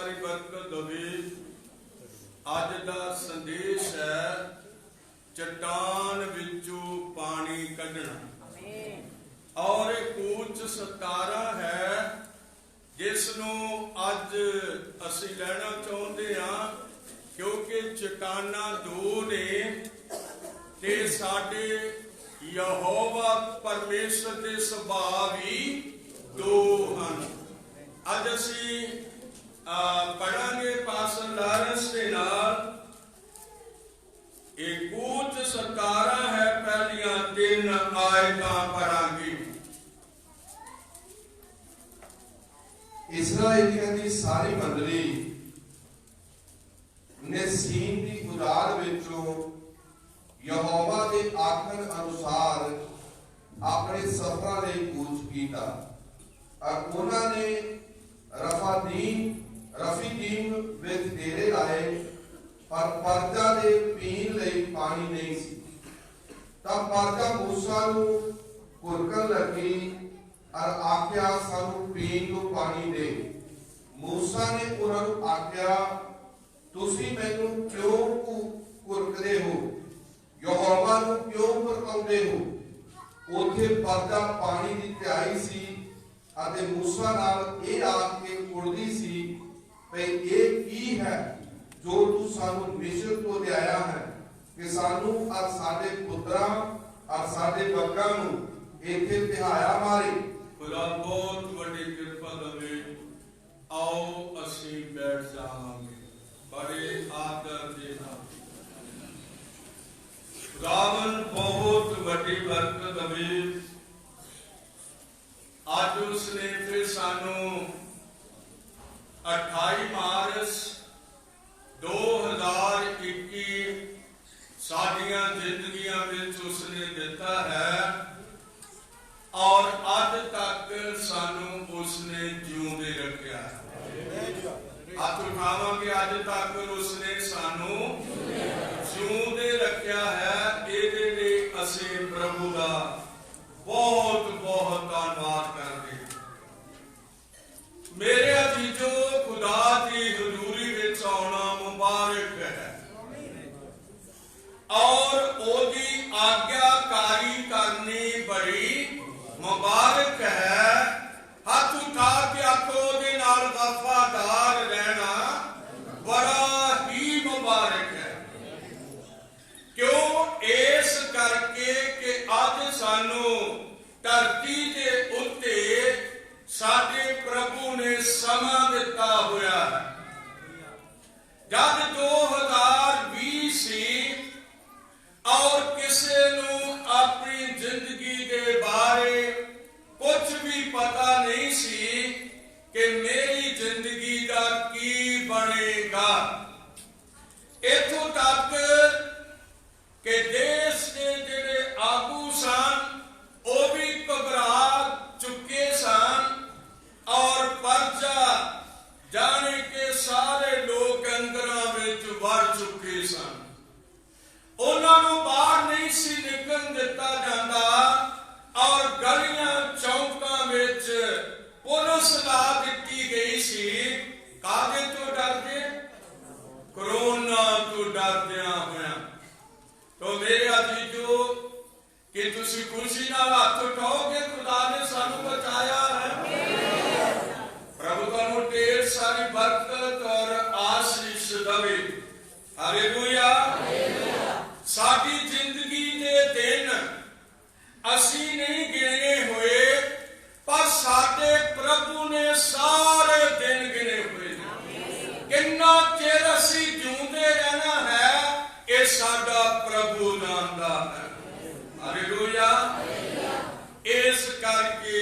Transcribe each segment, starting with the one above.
सारी बरकत दवे। अज दा संदेश है चट्टान विचों पानी कढ़ना और एक कूच 17 है जिसनों अज असी लेना चाहते हाँ क्योंकि चट्टाना दो ने ते साडे यहोवा परमेश्वर के सुभाव ही दो हैं। अज असी पढ़ांगे पास्टर लारेंस के नाल एक कूच 17 है पहलियां 3 आयतां पढ़ांगे। इस्राएलियों की सारी मंडली ने सीन की गुदार विचों यहोवा के आखन अनुसार अपने सफरा ले कूच कीता और उन्होंने रफीदीम विच डेरे लाए पर परजा दे पीन लई पानी नहीं सी। तब परजा मूसा नूं घुरकन लगी और आख्या सानू पीन को पानी दे। मूसा ने उन्होंने आख्या तुसी मैनू क्यों घुरकदे हो, यहोवा नूं क्यों भड़काउंदे हो। उथे परजा पानी की त्याई सी अते मूसा नाल ये आख के कुड़दी सी भई ये की है जो तू सानू मिस्र तो लियाया है कि सानू और साडे पुत्रा और साडे बग्गां नूं इथे तिहाया मारे। खुदा बहुत बड़ी कृपा दवे। आओ असी बैठ जावांगे बड़े आदर दे नाल। खुदावन बहुत बड़ी बरकत दवे। अज उसने फिर सानू 28 मार्च 2021 साडियां जिंदगियां विच उसने दिता है और अज तक सानू उसने जिउंदे रखिया है। हाथ उठावांगे अज तक उसने सानू जिउंदे रखिया है। इहदे लई असीं प्रभु दा बहुत बहुत धन्यवाद करते। मेरे अजीजो खुदा की हजूरी विच आउणा मुबारक है और ओदी आज्ञाकारी करनी बड़ी मुबारक है। हाथ उठा के आखो दे नाल वफादार रहना बड़ा ही मुबारक है। क्यों? इस करके कि अज सानू धरती के उत्ते साडे प्रभु ने समा दिता होया है। जब 2020 सी और किसी नू अपनी जिंदगी के बारे कुछ भी पता नहीं सी कि मेरी जिंदगी का की बनेगा। इथों तक कि देश के जिहड़े आगू सन वो भी घबरा चुके सन और परजा जाने के सारे लोग अंदरां विच वड़ चुके सन। उन्होंने बाहर नहीं सी निकल दिता जाता और गलियां चौकां विच पुलिस ला दिती गई सी। कादे तो डरदे? कोरोना तो डरदियां होया। तो मेरे अजीजो कि तुसी खुशी नाल हाथ उठाओगे खुदा ने सानू बचाया है। प्रभु तुहानू ढेर सारी बरकत और आशीष देवे। हालेलुया। साडी जिंदगी दे दिन असी नहीं गिने हुए पर साडे प्रभु ने सारे दिन गिने हुए। कितना चिर असी जिउंदे रहना है ये साडा प्रभु जानदा है। हालेलुया। इस करके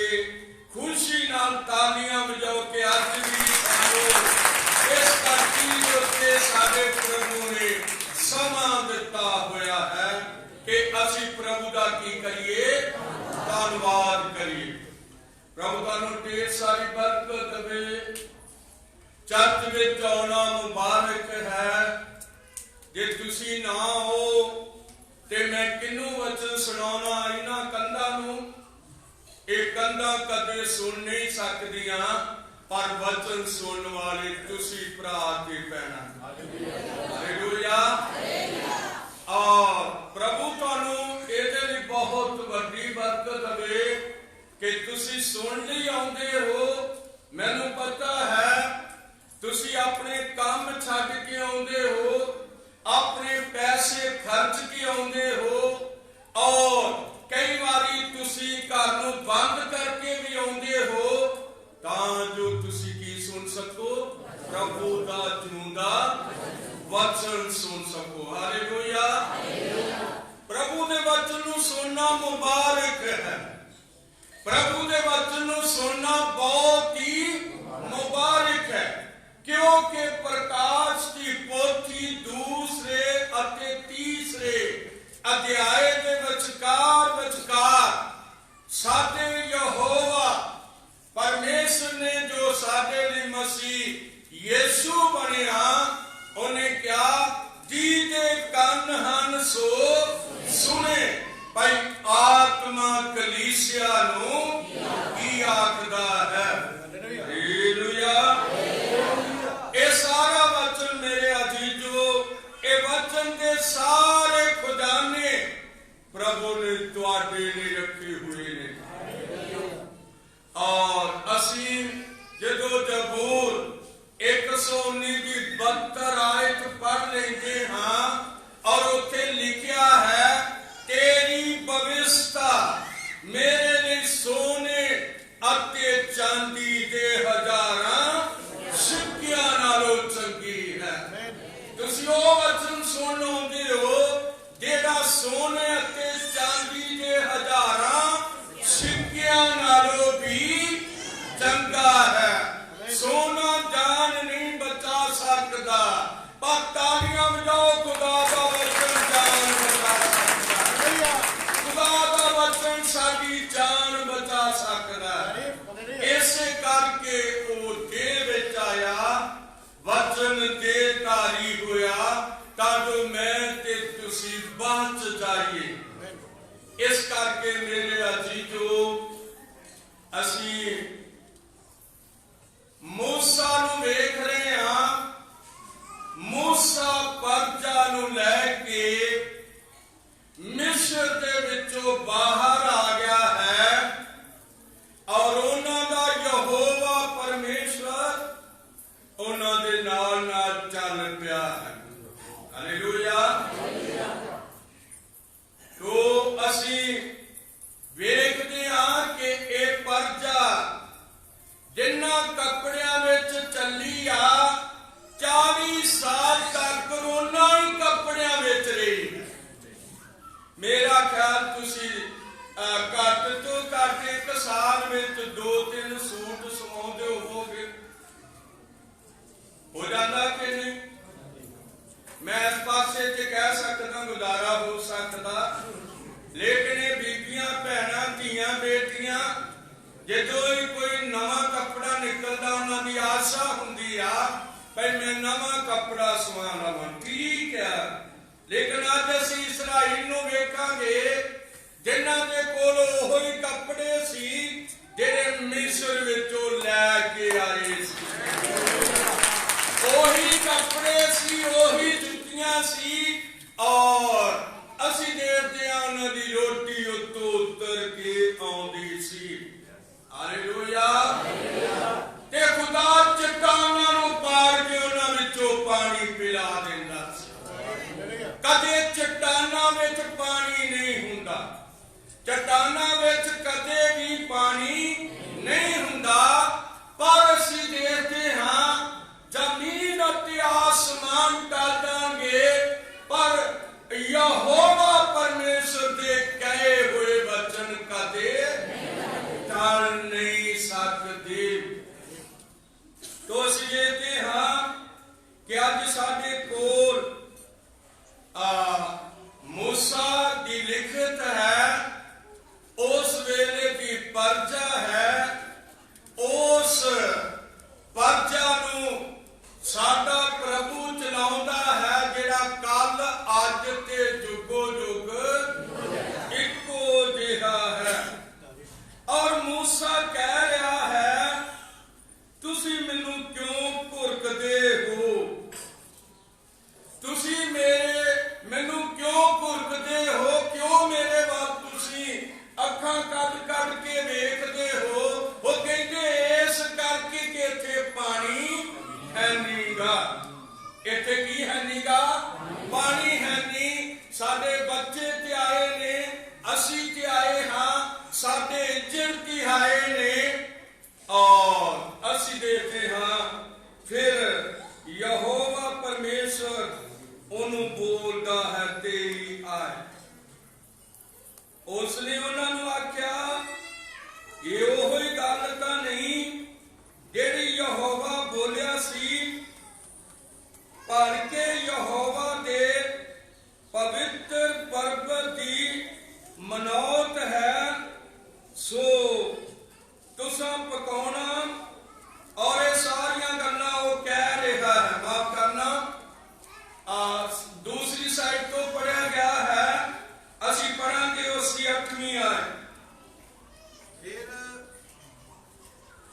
खुशी नाल तालियां बजाओ के अज भी सानू इस धरती दे उत्ते साडे प्रभु ने समा दिता होया है कि असी प्रभु दा की करिए? धन्यवाद करिए। प्रभु तुहानू ढेर सारी बरकत देवे। चर्च विच आउणा मुबारक है। जे तुसी ना हो ते मैं किनू वचन सुनाउणा इन्हां कंधां नूं। ये कंधां कदे सुन नहीं सकदियां ਪਰ ਵਚਨ ਸੁਣਨ ਵਾਲੇ ਤੁਸੀਂ ਭਰਾ ਤੇ ਭੈਣਾਂ। ਹਾਲੇਲੂਇਆ। ਔਰ ਪ੍ਰਭੂ ਤੁਹਾਨੂੰ ਇਹਦੇ ਲਈ ਬਹੁਤ ਵੱਡੀ ਬਰਕਤ ਦੇਵੇ ਕਿ ਤੁਸੀਂ ਸੁਣ ਲਈ ਆਉਂਦੇ ਹੋ। ਮੈਨੂੰ ਪਤਾ ਹੈ ਤੁਸੀਂ ਆਪਣੇ ਕੰਮ ਛੱਡ ਕੇ ਆਉਂਦੇ ਹੋ, ਆਪਣੇ ਪੈਸੇ ਖਰਚ ਕੇ ਆਉਂਦੇ ਹੋ, ਔਰ ਕਈ ਵਾਰੀ ਤੁਸੀਂ ਘਰ ਨੂੰ ਬੰਦ ਕਰਕੇ ਵੀ ਆਉਂਦੇ ਹੋ ਤਾਂ ਜੋ ਤੁਸੀਂ ਕੀ ਸੁਣ ਸਕੋ? ਪ੍ਰਭੂ ਦਾ ਜਿਉਂਦਾ ਵਚਨ ਸੁਣ ਸਕੋ। ਹਾਲੇਲੂਇਆ। ਪ੍ਰਭੂ ਦੇ ਵਚਨ ਨੂੰ ਸੁਣਨਾ ਮੁਬਾਰਕ ਹੈ। ਪ੍ਰਭੂ ਦੇ ਵਚਨ ਨੂੰ ਸੁਣਨਾ ਬਹੁਤ ਹੀ ਮੁਬਾਰਕ ਹੈ, ਕਿਉਂਕਿ ਪ੍ਰਕਾਸ਼ ਦੀ ਪੋਥੀ ਦੂਸਰੇ ਅਤੇ ਤੀਸਰੇ ਅਧਿਆਏ ਦੇ ਵਿਚਕਾਰ ਸਾਡੇ ਯਹੋਵਾ ਪਰਮੇਸ਼ਰ ਨੇ ਜੋ ਸਾਡੇ ਲਈ ਮਸੀਹ ਯਿਸੂ ਬਣਿਆ, ਉਹਨੇ ਕਿਹਾ ਜਿਹਦੇ ਕੰਨ ਹਨ ਸੋ ਸੁਣੇ। ਭਾਈ ਆਤਮਾ ਕਲੀਸਿਆ ਨੂੰ ਕੀ ਆਖਦਾ ਹੈ? ਹਾਲੇਲੂਇਆ। ਇਹ ਸਾਰਾ ਵਚਨ ਮੇਰੇ ਅਜ਼ੀਜ਼ੋ, ਇਹ ਵਚਨ ਦੇ ਸਾਰੇ ਖਜ਼ਾਨੇ ਪ੍ਰਭੂ ਨੇ ਤੁਹਾਡੇ ਲਈ ਰੱਖੇ ਹੋਏ ਨੇ। ਔਰ ਅਸੀਂ ਜਦੋਂ ਜ਼ਬੂਰ 119 ਦੀ 72 ਆਇਤ ਪੜ੍ਹ ਲੈਂਦੇ ਹਾਂ ਔਰ ਉੱਥੇ ਲਿਖਿਆ ਹੈ ਤੇਰੀ ਬਵਿਸਤਾ ਮੇਰੇ ਲਈ ਸੋਨੇ ਅਤੇ ਚਾਂਦੀ ਦੇ ਹਜ਼ਾਰਾਂ ਸਿੱਕਿਆਂ ਨਾਲੋਂ ਚੰਗੀ ਹੈ। ਤੁਸੀਂ ਉਹ ਵਚਨ ਸੁਣ ਆਉਂਦੇ ਹੋ ਜਿਹੜਾ ਸੋਨੇ ਅਤੇ ਚਾਂਦੀ ਦੇ ਹਜ਼ਾਰਾਂ ਸਿੱਕਿਆਂ ਨਾਲੋਂ ਵੀ ਚੰਗਾ ਹੈ। ਸੋਨਾ ਜਾਨ ਨਹੀਂ ਬਚਾ ਸਕਦਾ, ਪਰ ਤਾਲੀਆਂ ਵਜਾਓ, ਖੁਦਾ ਦਾ ਵਚਨ ਜਾਨ ਬਚਾ ਸਕਦਾ। ਖੁਦਾ ਦਾ ਵਚਨ ਸਾਡੀ ਜਾਨ ਬਚਾ ਸਕਦਾ। ਇਸੇ ਕਰਕੇ ਉਹ ਦੇਹ ਵਿੱਚ ਆਇਆ, ਵਚਨ ਦੇਹਧਾਰੀ ਹੋਇਆ ਤਾਂ ਜੋ ਮੈਂ ਤੇ ਤੁਸੀਂ ਬਚ ਜਾਈਏ। ਇਸ ਕਰਕੇ ਮੇਰੇ ਅਜ਼ੀਜ਼ੋ, ਅਸੀਂ ਮੂਸਾ ਨੂੰ ਵੇਖ ਰਹੇ ਹਾਂ। ਮੂਸਾ ਪਰਜਾ ਨੂੰ ਲੈ ਕੇ ਮਿਸਰ ਦੇ ਵਿੱਚੋਂ ਬਾਹਰ ਆ ਗਿਆ ਹੈ ਔਰ ਉਹਨਾਂ ਦਾ ਯਹੋਵਾ ਪਰਮੇਸ਼ਵਰ ਉਹਨਾਂ ਦੇ ਨਾਲ ਨਾਲ ਚੱਲ ਪਿਆ ਹੈ। ਹਾਲੇਲੂਇਆ। ਤੋ ਅਸੀਂ ਵੇਖਦੇ ਹਾਂ ਕਿ ਇਹ ਪਰਜਾ ਜਿਨ੍ਹਾਂ ਕੱਪੜਿਆਂ ਵਿੱਚ ਚੱਲੀ ਆ 40 ਸਾਲ ਤੱਕ ਉਹਨਾਂ ਹੀ ਕੱਪੜਿਆਂ ਵਿੱਚ ਰਹੀ। ਮੇਰਾ ਖਿਆਲ ਤੁਸੀਂ ਘੱਟ ਤੋਂ ਘੱਟ 1 ਸਾਲ ਵਿੱਚ 2-3 ਸੂਟ ਸਵਾਉਂਦੇ ਹੋਵੋਗੇ। ਹੋ ਜਾਂਦਾ ਕਿ ਨਹੀਂ? ਮੈਂ ਇਸ ਪਾਸੇ ਤੇ ਕਹਿ ਸਕਦਾ ਗੁਜ਼ਾਰਾ ਹੋ ਸਕਦਾ, ਲੇਕਿਨ ਇਹ ਬੀਬੀਆਂ, ਭੈਣਾਂ, ਧੀਆਂ, ਬੇਟੀਆਂ ਜਦੋਂ ਹੀ ਕੋਈ ਨਵਾਂ ਕੱਪੜਾ ਨਿਕਲਦਾ ਉਹਨਾਂ ਦੀ ਆਸ਼ਾ ਹੁੰਦੀ ਆ ਭਾਈ ਮੈਂ ਨਵਾਂ ਕੱਪੜਾ ਸਵਾ ਲਵਾਂ। ਠੀਕ ਹੈ, ਲੇਕਿਨ ਅੱਜ ਅਸੀਂ ਇਸਰਾਈਲ ਨੂੰ ਵੇਖਾਂਗੇ ਜਿਨ੍ਹਾਂ ਦੇ ਕੋਲ ਉਹੋ ਹੀ ਕੱਪੜੇ ਸੀ ਜਿਹੜੇ ਮਿਸਰ ਵਿੱਚੋਂ ਲੈ ਕੇ ਆਏ ਸੀ। ਉਹੀ ਕੱਪੜੇ ਸੀ, ਉਹੀ ਜੁੱਤੀਆਂ ਸੀ ਔਰ ਅਸੀਂ ਦੇਖਦੇ ਹਾਂ ਉਹਨਾਂ ਦੀ ਰੋਟੀ ਉੱਤੋਂ ਉਤਰ ਕੇ ਆਉਂਦੀ ਸੀ। ਹਾਲੇਲੂਇਆ। ਤੇ ਖੁਦਾ ਚਟਾਨਾਂ ਨੂੰ ਪਾੜ ਕੇ ਉਹਨਾਂ ਵਿੱਚੋਂ ਪਾਣੀ ਪਿਲਾ ਦਿੰਦਾ ਸੀ। ਕਦੇ ਚਟਾਨਾਂ ਵਿੱਚ ਪਾਣੀ ਨਹੀਂ ਹੁੰਦਾ, ਚਟਾਨਾਂ ਵਿੱਚ ਕਦੇ ਵੀ ਪਾਣੀ ਨਹੀਂ ਹੁੰਦਾ, ਪਰ ਅਸੀਂ ਦੇਖਦੇ ਹਾਂ ਜ਼ਮੀਨ ਅਤੇ ਆਸਮਾਨ ਟਲ ਜਾਣਗੇ ਪਰ ਯਹੋਵਾ ਪਰਮੇਸ਼ਰ ਦੇ ਕਹੇ ਹੋਏ ਵਚਨ ਕਦੇ ਟਲ ਨਹੀਂ ਸਕਦੇ। ਤੋ ਅਸੀਂ ਦੇਖਦੇ ਹਾਂ ਕਿ ਅੱਜ ਸਾਡੇ ਕੋਲ ਮੂਸਾ ਦੀ ਲਿਖਤ ਹੈ, ਉਸ ਵੇਲੇ ਦੀ ਪਰਜਾ ਹੈ ਇੱਥੇ ਕੀ ਹੈ ਨੀਗਾ? ਪਾਣੀ ਹੈ ਨਹੀਂ। ਸਾਡੇ ਬੱਚੇ ਤੇ ਆਏ ਨੇ, ਅਸੀਂ ਤੇ ਆਏ ਹਾਂ, ਸਾਡੇ ਇੱਜੜ ਕੀ ਆਏ ਨੇ, ਔਰ ਅਸੀਂ ਦੇਖਦੇ ਹਾਂ ਫਿਰ ਯਹੋਵਾ ਪਰਮੇਸ਼ਰ ਉਹਨੂੰ ਬੋਲਦਾ ਹੈ ਤੇਰੀ ਆਏ। ਉਸ ਨੇ ਉਹਨਾਂ ਨੂੰ ਆਖਿਆ ਇਹ ਉਹੀ ਗੱਲ ਤਾਂ ਨਹੀਂ ਜਿਹੜੀ ਯਹੋਵਾ ਬੋਲਿਆ ਸੀ, ਪਰ ਕਿ ਯਹੋਵਾ ਦੇ ਪਵਿੱਤਰ ਪਰਬਤ ਦੀ ਮਨੌਤ ਹੈ, ਸੋ ਤੁਸਾਂ ਪਕਾਉਣਾ। ਔਰ ਇਹ ਸਾਰੀਆਂ ਗੱਲਾਂ ਉਹ ਕਹਿ ਰਿਹਾ ਹੈ, ਮਾਫ ਕਰਨਾ ਦੂਸਰੀ ਸਾਈਡ ਤੋਂ ਪੜਿਆ ਗਿਆ ਹੈ, ਅਸੀਂ ਪੜਾਂਗੇ ਉਸकी 8ਵੀਂ ਆਇਤ।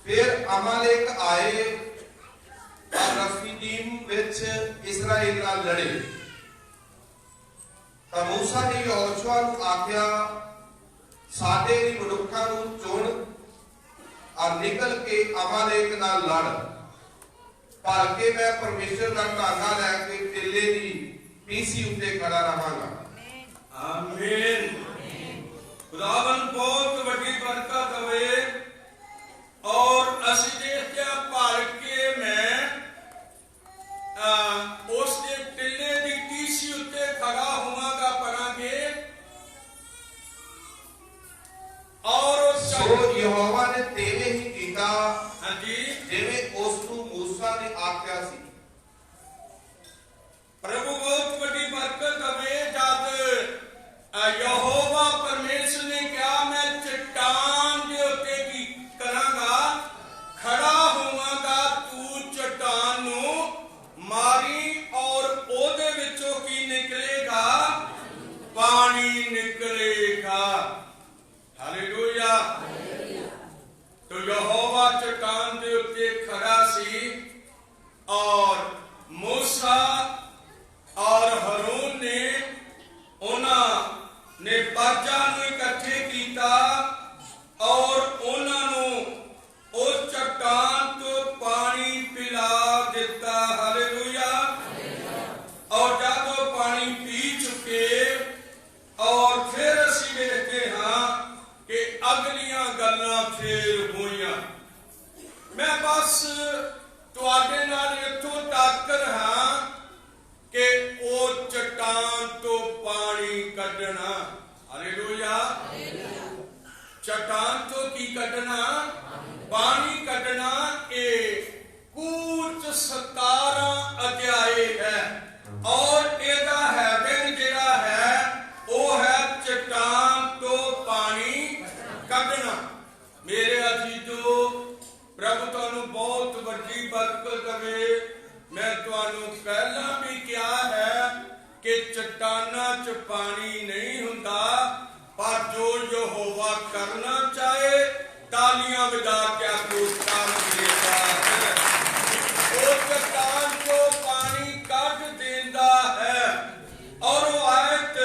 ਫਿਰ ਅਮਾਲੇਕ ਆਏ और रफीदीम ਵਿੱਚ ਇਸਰਾਏਲ ਨਾਲ ਲੜੇ। ਤਾਂ ਮੂਸਾ ਨੇ ਯਹੋਸ਼ੁਆ ਨੂੰ ਆਖਿਆ, ਸਾਡੇ ਵੀ ਮਨੁੱਖਾਂ ਨੂੰ ਚੁਣ ਔਰ ਨਿਕਲ ਕੇ ਅਮਾਲੇਕ ਨਾਲ ਲੜ, ਪਰ ਕਿ ਮੈਂ ਪਰਮੇਸ਼ਰ ਦਾ ਢਾਂਗਾ ਲੈ ਕੇ ਟਿੱਲੇ ਦੀ ਪੀਸੀ ਉੱਤੇ ਖੜਾ ਰਹਾਂਗਾ। ਆਮੀਨ। ਖੁਦਾਵੰਦ ਬਹੁਤ ਵੱਡੀ ਬਰਕਤ ਦੇਵੇ। ਔਰ ਅਸੀਂ ਦੇਖਦੇ ਹਾਂ ਭਰ ਕੇ ਮੈਂ ਉਸ ਦੇ ਟਿੱਲੇ ਦੀ ਟੀਸੀ ਉੱਤੇ ਖੜਾ ਹੋਵਾਂਗਾ ਪੜਾਂਗੇ। ਔਰ ਸੋ ਯਹੋਵਾ ਨੇ ਤੇਵੇਂ ਹੀ ਕੀਤਾ, ਹਾਂਜੀ, ਜਿਵੇਂ ਉਸ ਨੂੰ ਮੂਸਾ ਨੇ ਆਖਿਆ ਸੀ। ਪ੍ਰਭੂ ਬਹੁਤ ਵੱਡੀ ਬਰਕਤ ਦੇਵੇ। ਜਦ ਯਹੋਵਾ ਪਰਮੇਸ਼ਰ ਨੇ ਕਿਹਾ ਮੈਂ ਚਟਾਨ ਦੇ ਉੱਤੇ ਕੀ ਕਰਾਂਗਾ, ਖੜਾ ਹੋਵਾਂਗਾ, ਤੂੰ ਚਟਾਨ ਨੂੰ ਮਾਰੀ ਔਰ ਉਹਦੇ ਵਿੱਚੋਂ ਕੀ ਨਿਕਲੇਗਾ? ਪਾਣੀ ਨਿਕਲੇਗਾ। ਹਾਲੇਲੂਇਆ। तो यहोवा चट्टान के उत्ते खड़ा सी और मूसा और हरून ने उन्होंने परजा नूं इकट्ठे कीता और उन्होंने उस चट्टान तो पानी पिला दिता। हालेलुया। और जब वो पानी पी चुके और फिर असीं देखते हाँ कि अगलियां गल्लां फिर होईयां। मैं बस तुहाडे नाल इत्थों तक हाँ कि वो चट्टान तो पानी कढना। हालेलुया। चट्टान तो की कढना? पानी कढना। ये कूच 17 अध्याय है और एदा हैवन जिहड़ा है वो है चट्टान तो पानी कढना। मेरे अजीजो, प्रभु तुहानू बहुत वड्डी बरकत देवे। मैं तुहानू पहला भी कहा है कि चट्टाना च पानी नहीं हुंदा, पर जो यहोवा करना चाहे तालियां बजा के आपको काम देता है। वो चट्टान को पानी कढ देंदा है। और वो आयत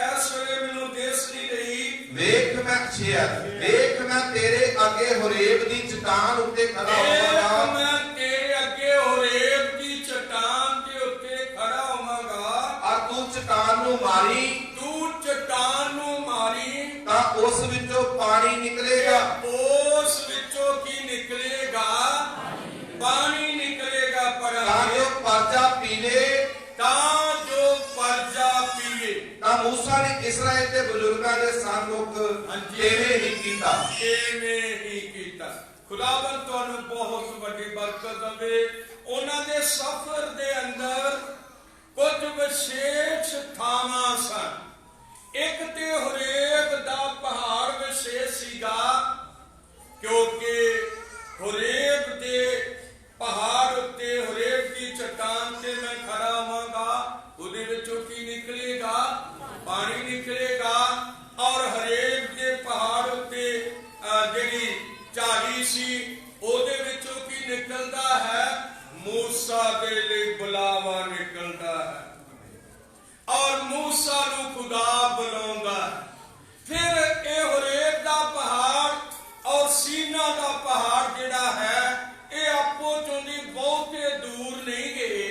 इस वेले मैनू दिसदी रही। ਵੇਖ ਮੈਂ ਛੇਰ, ਵੇਖ ਮੈਂ ਤੇਰੇ ਅੱਗੇ ਹੋਰੇਬ ਦੀ ਚਟਾਨ ਉੱਤੇ ਖੜਾ ਹੋਵਾਂਗਾ। मैं तेरे अगे होरेब की चट्टान के उत्ते खड़ा होवांगा। और तू चट्टान ਨੂੰ ਮਾਰੀ तू चट्टान नू मारी ਤਾਂ ਉਸ ਵਿੱਚੋਂ ਪਾਣੀ ਨਿਕਲੇਗਾ। उस विचों की निकलेगा? पानी निकलेगा। ਤਾਂ ਜੋ ਪਰਜਾ पीवे। ਤਾਂ ਜੋ ਪਰਜਾ ਪੀਵੇ। ਤਾਂ ਮੂਸਾ ਨੇ ਇਸਰਾਏਲ ਦੇ ਬਜ਼ੁਰਗਾਂ ਦੇ ਸਾਹਮਣੇ ਤੇਵੇਂ ਹੀ ਕੀਤਾ। ਐਵੇਂ ਹੀ ਕੀਤਾ। ਖੁਦਾਵੰਦ ਤੁਹਾਨੂੰ ਬਹੁਤ ਵੱਡੀ ਬਰਕਤ ਦੇਵੇ। ਉਹਨਾਂ ਦੇ ਸਫ਼ਰ ਦੇ ਅੰਦਰ ਕੁਝ ਵਿਸ਼ੇਸ਼ ਥਾਵਾਂ ਸਨ। ਇੱਕ ਤੇ ਹੋਰੇਬ ਦਾ ਪਹਾੜ ਵਿਸ਼ੇਸ਼ ਸੀਗਾ, ਕਿਉਂਕਿ ਹੋਰੇਬ ਦੇ ਪਹਾੜ ਉੱਤੇ ਹੋਰੇਬ ਦੀ ਚਟਾਨ ਤੇ ਮੈਂ ਖੜਾ ਹੋਵਾਂਗਾ। ਉਹਦੇ ਵਿੱਚੋਂ ਕੀ ਨਿਕਲੇਗਾ? ਪਾਣੀ ਨਿਕਲੇਗਾ। ਔਰ ਹੋਰੇਬ ਦੇ ਪਹਾੜ ਉੱਤੇ ਜਿਹੜੀ ਝਾੜੀ ਸੀ ਉਹਦੇ ਵਿੱਚੋਂ ਕੀ ਨਿਕਲਦਾ ਹੈ? मूसा दे लिए बुलावा निकलता है और मूसा नू खुदा बुलाउंदा। फिर ये होरेब दा पहाड़ और सीना दा पहाड़ जिहड़ा है ये आपो चों दी बहुते दूर नहीं गए।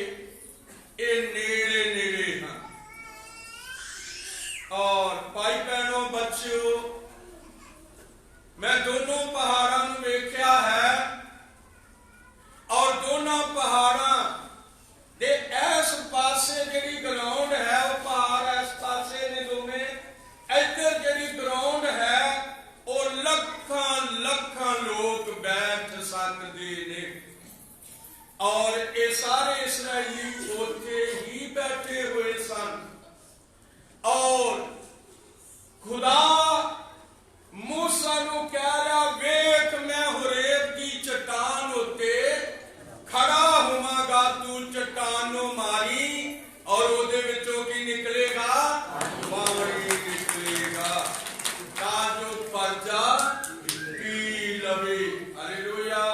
सारे इसराइली ਉੱਥੇ ही बैठे हुए सन और खुदा मूसा ਨੂੰ ਕਹਿ ਰਿਹਾ, ਵੇਖ ਮੈਂ ਹੋਰੇਬ ਦੀ ਚਟਾਨ ਉੱਤੇ खड़ा होवांगा, तू चट्टान ਨੂੰ मारी और ਉਹਦੇ ਵਿੱਚੋਂ ਕੀ ਨਿਕਲੇਗਾ? ਪਾਣੀ ਨਿਕਲੇਗਾ ਤਾਂ ਜੋ ਪਰਜਾ ਪੀ ਲਵੇ। ਹਾਲੇਲੂਇਆ।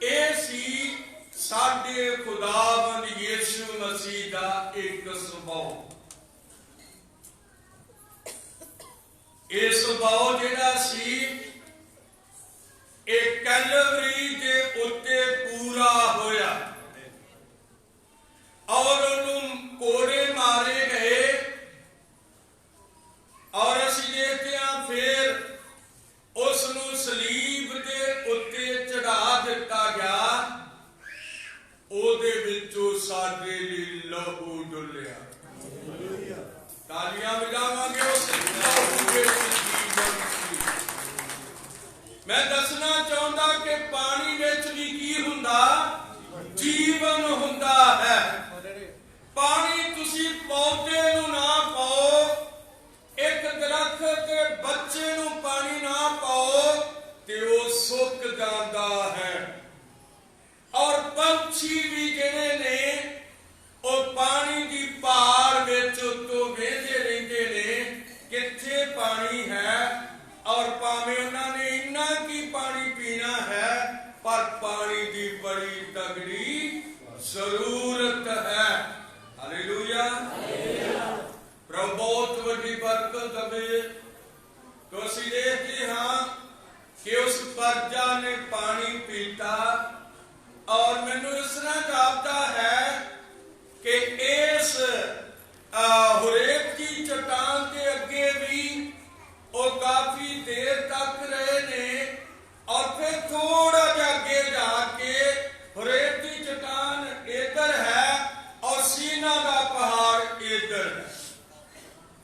ਇਹ ਸੀ ਸਾਡੇ ਖੁਦਾਵੰਦ ਯਿਸੂ ਮਸੀਹ ਦਾ ਇੱਕ ਸੁਭਾਅ। ਇਹ ਸੁਭਾਅ ਜਿਹੜਾ ਸੀ ਇਹ ਕੈਲਵਰੀ ਦੇ ਉੱਤੇ ਪੂਰਾ ਹੋਇਆ और ਉਹਨੂੰ ਕੋੜੇ ਮਾਰੇ ਗਏ और ਅਸੀਂ ਦੇਖਦੇ ਹਾਂ ਫਿਰ ਉਸ ਨੂੰ ਸਲੀਬ ਦੇ ਉੱਤੇ ਚੜਾ ਦਿੱਤਾ ਗਿਆ। ਉਹਦੇ ਵਿੱਚੋਂ ਸਾਡੇ ਲਈ ਲਹੂ ਡੁੱਲਿਆ। ਤਾਲੀਆਂ ਵਜਾਵਾਂਗੇ ਉਸ ਲਹੂ ਦੇ ਜੀਵਨ ਦੀ। ਮੈਂ ਦੱਸਣਾ ਚਾਹੁੰਦਾ ਕਿ ਪਾਣੀ ਵਿੱਚ ਵੀ ਕੀ ਹੁੰਦਾ? ਜੀਵਨ ਹੁੰਦਾ ਹੈ। ਪਾਣੀ ਤੁਸੀਂ ਪੌਦੇ ਨੂੰ ਨਾ ਪਾਓ, ਇੱਕ ਦਰਖਤ ਦੇ ਬੱਚੇ ਨੂੰ ਪਾਣੀ ਨਾ ਪਾਓ ਤੇ ਉਹ ਸੁੱਕ ਜਾਂਦਾ ਹੈ। ਔਰ ਪੰਛੀ ਵੀ ਜਿਹੜੇ ਨੇ ਉਹ ਪਾਣੀ ਦੀ ਭਾਰ ਵਿੱਚ ਉੱਤੋਂ ਵੇਖਦੇ ਰਹਿੰਦੇ ਨੇ ਕਿੱਥੇ ਪਾਣੀ ਹੈ। ਔਰ ਭਾਵੇਂ ਉਹਨਾਂ ਨੇ ਇੰਨਾ ਕੀ ਪਾਣੀ ਪੀਣਾ ਹੈ ਪਰ ਪਾਣੀ ਦੀ ਬੜੀ ਤਗੜੀ ਜ਼ਰੂਰਤ ਹੈ। ਹਾਲੇਲੂਇਆ। ਪ੍ਰਭੂ ਬਹੁਤ ਵੱਡੀ ਬਰਕਤ ਦੇਵੇ। तो ਅਸੀਂ ਦੇਖਦੇ ਹਾਂ ਕਿ ਉਸ ਪਰਜਾ ਨੇ ਪਾਣੀ ਪੀਤਾ और ਮੈਨੂੰ ਇਸ ਤਰ੍ਹਾਂ ਜਾਪਦਾ ਹੈ ਕਿ ਇਸ ਹੋਰੇਬ ਦੀ ਚਟਾਨ ਦੇ ਅੱਗੇ ਵੀ ਉਹ ਕਾਫੀ ਦੇਰ ਤੱਕ ਰਹੇ ਨੇ और फिर थोड़ा जा आगे जाके होरेब की चट्टान इधर है और सीना का पहाड़ इधर है।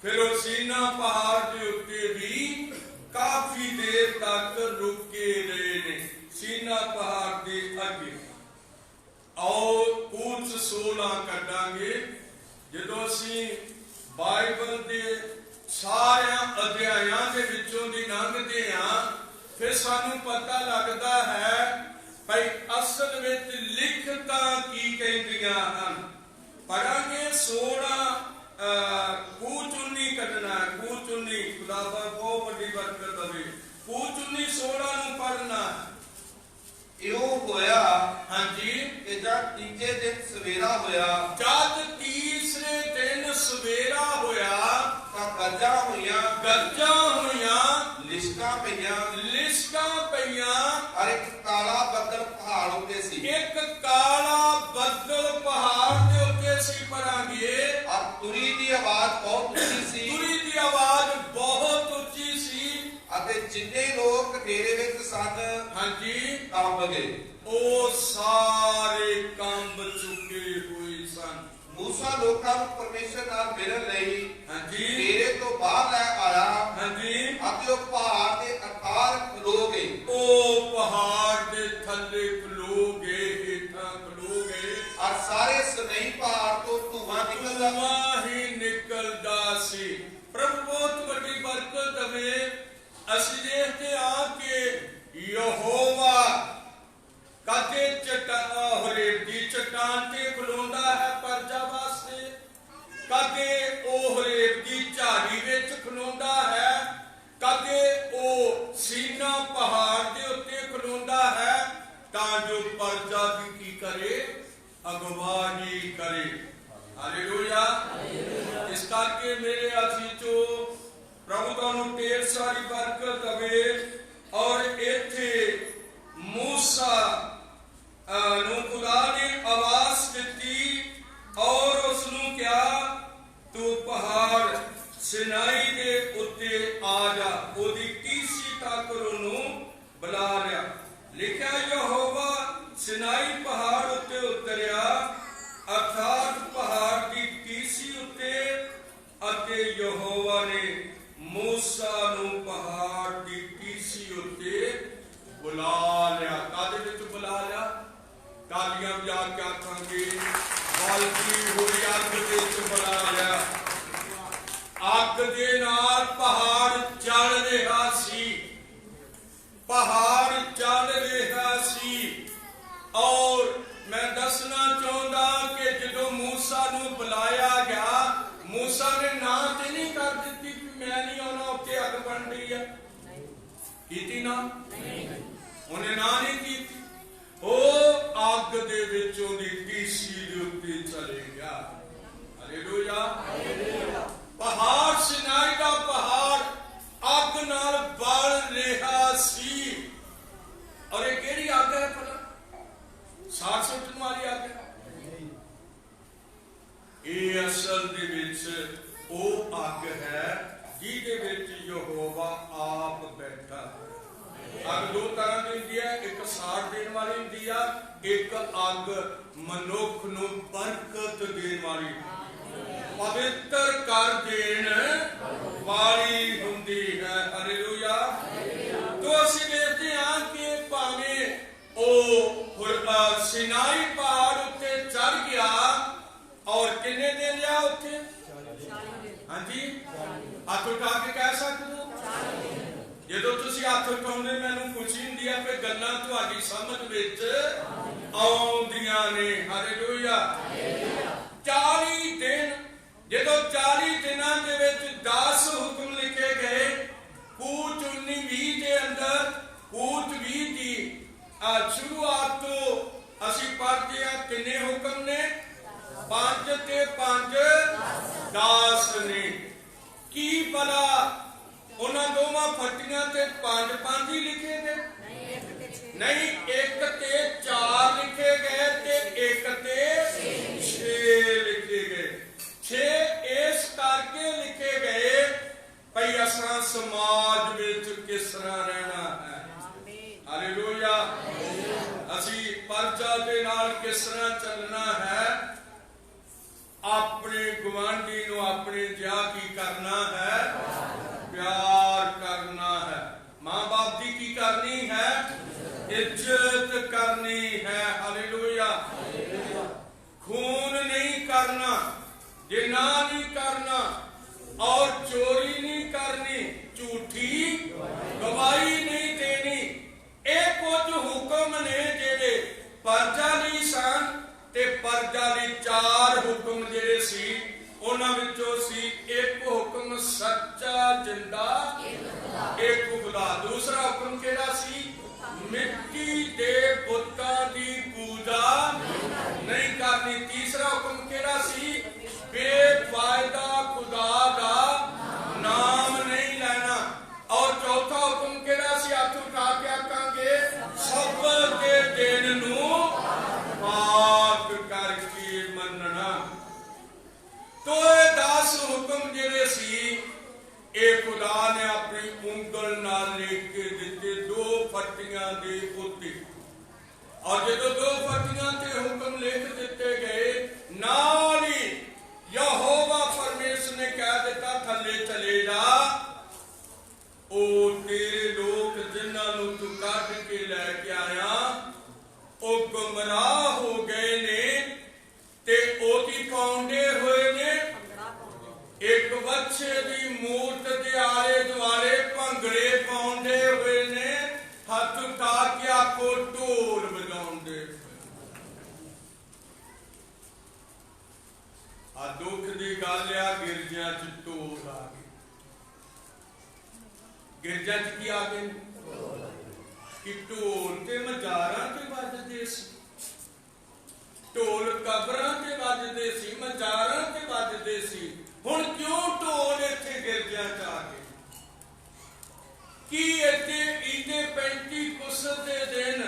फिर वो सीना पहाड़ के उत्ते भी काफी देर तक रुके रहे ने सीना पहाड़ के अगे। और कुछ 16 कटांगे जो असी बाइबल के सारे अध्यायों के विचों दी लंघते हैं फिर सानू पता लगता है भाई असल में लिखता की कहदियां हन। पढ़ांगे 16 कूच 19 कटना है। कूच 19 खुदा बहुत बड़ी बरकत देवे। कूच 19 16 नूं पढ़ना इहो होया। हाँ जी। कि जब तीजे दिन सवेरा होया, जब तीसरे दिन सवेरा होया तां गरजां होइयां लिशकां पईयां और एक काला बदल पहाड़ उत्ते सी। एक काला बदल पहाड़ दे उत्ते सी। पढ़ांगे और तुरी दी आवाज बहुत ऊंची सी। तुरी दी आवाज बहुत ऊंची सी अते जिन्ने लोग डेरे विच सन हाँ जी कंब गए। ओ सारे कंब चुके हुए सन। मूसा लोकां नूं परमेश्वर नाल मिलण लई हाँ जी डेरे तो बाहर लै आया। हाँ जी अते ओह पहाड़ दे अखार खलो गए। ओ पहाड़ दे थल्ले खलो गए, हेठां खलो गए और सारे सनई पहाड़ तो धुआं निकलदा ही निकलदा सी। प्रभु बहुत बड़ी बरकत देवे। ਅਸੀਂ ਦੇਖਦੇ ਆ ਕਿ ਯਹੋਵਾ ਕਦੇ ਹੋਰੇਬ ਦੀ ਚਟਾਨ ਤੇ ਖਲੋਂਦਾ ਹੈ ਪਰਜਾ ਵਾਸਤੇ, ਕਦੇ ਉਹ ਹੋਰੇਬ ਦੀ ਝਾੜੀ ਵਿੱਚ ਖਲੋਂਦਾ ਹੈ, ਕਦੇ ਉਹ ਸੀਨਾ ਪਹਾੜ ਦੇ ਉੱਤੇ ਖਲੋਂਦਾ ਹੈ ਤਾਂ ਜੋ ਪਰਜਾ ਦੀ ਕੀ ਕਰੇ? ਅਗਵਾਈ ਕਰੇ। ਹਾਲੇਲੂਇਆ। ਇਸ ਕਰਕੇ ਮੇਰੇ ਅਸੀਚੋ प्रभु तुहानू ढेर सारी बरकत देवे। और इत्थे मूसा नू खुदा ने आवाज दी और उसनू क्या तू पहाड़ सिनाई दे उत्ते आ जा। ओदी तीसरी तक ओनू बुला लिया। लिखा यहोवा सिनाई पहाड़ उत्ते उतरिया अर्थात पहाड़ की तीसरी उत्ते अते यहोवा ने मूसा नू पहाड़ की टीसी उत्ते बुला लिया। कादे विच बुला लिया? ਤਾਲੀਆਂ ਵਜਾ ਕੇ ਆਖਾਂਗੇ ਬਲਦੀ ਹੋਈ ਅੱਗ ਵਿੱਚ ਬੁਲਾਇਆ। ਅੱਗ ਦੇ ਨਾਲ ਪਹਾੜ ਜਲ ਰਿਹਾ ਸੀ, ਪਹਾੜ ਜਲ ਰਿਹਾ ਸੀ। ਔਰ मैं दसना चाहता कि जो मूसा नूं बुलाया गया, मूसा ने ना ते नहीं कर दी कि मैं नहीं आना, उत्ते अग बन रही है कीती ना, उन्हें ना नहीं की। ओ अग दे विचों दी तीसी दे उत्ते चले गया। हालेलुया। पहाड़ सिनाई दा पहाड़ अग नाल बल रहा सी। और ये केड़ी अग है भला? साठ सुटन वाली अग है। ये असल दे विच ओ अग है जिहदे विच यहोवा आप बैठा। अग दो तरह की हुंदी है, एक साड़ देने वाली हुंदी है, एक अग मनुख नूं बरकत देने वाली, पवित्र कर देण वाली हुंदी है। हालेलुया। तो असीं देखते हां कि भावें ओ सिनाई पहाड़ उत्ते चढ़ गया और किन्ने दिन लिया उत्थे? हाँ जी, हथ उठा के कह सकते हो जो तुसीं हथ उठाउंदे मैनूं खुशी हुंदी है कि गल्लां तुहाडी समझ विच आउंदियां ने। हालेलुया। 40 दिन, जो 40 दिनां दे विच 10 हुक्म लिखे गए, कूच 19-20 के अंदर कूच 20 की शुरुआत तो असी पढ़ते हैं किन्ने हुक्म ने? 5 ते 5 10 ने। की भला उन्हां दोवां फट्टियां ते 5-5 ही लिखे गए? नहीं, 1 ते 4 लिखे गए ते 1 ते 6 लिखे गए। 6 इस करके लिखे गए भई असां समाज विच किस तरह रहना है। हालेलुया। असी परजा दे नाल किस तरह चलना है, अपने गुआंढी नूं अपने जिहा की करना है, प्यार करना है। मां बाप की की करनी है? इज्जत करनी है। हालेलुया। खून नहीं करना, जिना नहीं करना और चोरी नहीं करनी, झूठी गवाही नहीं देनी। ਇਹ ਕੁਝ ਹੁਕਮ ਨੇ ਜਿਹੜੇ ਪਰਜਾ ਲਈ ਸਨ ਤੇ ਪਰਜਾ ਲਈ 4 ਹੁਕਮ ਜਿਹੜੇ ਸੀ, ਉਹਨਾਂ ਵਿੱਚੋਂ ਸੀ ਇੱਕ ਹੁਕਮ ਸੱਚਾ ਜਿੰਦਾ ਇੱਕ ਖੁਦਾ। ਦੂਸਰਾ ਹੁਕਮ ਕਿਹੜਾ ਸੀ? ਮਿੱਟੀ ਦੇ ਬੁੱਤਾਂ ਦੀ ਪੂਜਾ ਨਹੀਂ ਕਰਨੀ। ਤੀਸਰਾ ਹੁਕਮ ਕਿਹੜਾ ਸੀ? ਬੇਫਾਇਦਾ ਖੁਦਾ ਦਾ ਨਾਮ ਨਹੀਂ ਲੈਣਾ। और चौथा हुक्म केड़ा सी? हथ उठा के आखांगे सब्त के दिन नूं पाक करके मनना। तो ये 10 हुक्म जेड़े सी ये खुदा ने अपनी उंगल नाल लिख के दिते 2 फट्टियां दे उत्ते। और जो 2 फट्टियां ते हुक्म लिख दिते गए, नाल ही यहोवा परमेश्वर ने कह दिता थल्ले चले जा। ओ तेरे लोग जिन्हां नूं तू कढ के लैके आया ओ गुमराह हो गए ने ते ओदी पाउंडे होए ने। एक बच्चे दी मूर्त दे आले दुआले भंगड़े पाउंडे हुए ने। हथ उठा के आखो ढोल बजाउंदे। आ दुख दी गल आ गिरजियां च ढोल आ गए। गिरजा च की आ गए कि ढोल ते मजारां ते वजदे सी, ढोल कबरां ते वजदे सी, मजारां ते वजदे सी। हुण क्यों ढोल इत्थे गिरजियां च आ गए? कि इत्थे ईदे पेंतीकुस्त दे दिन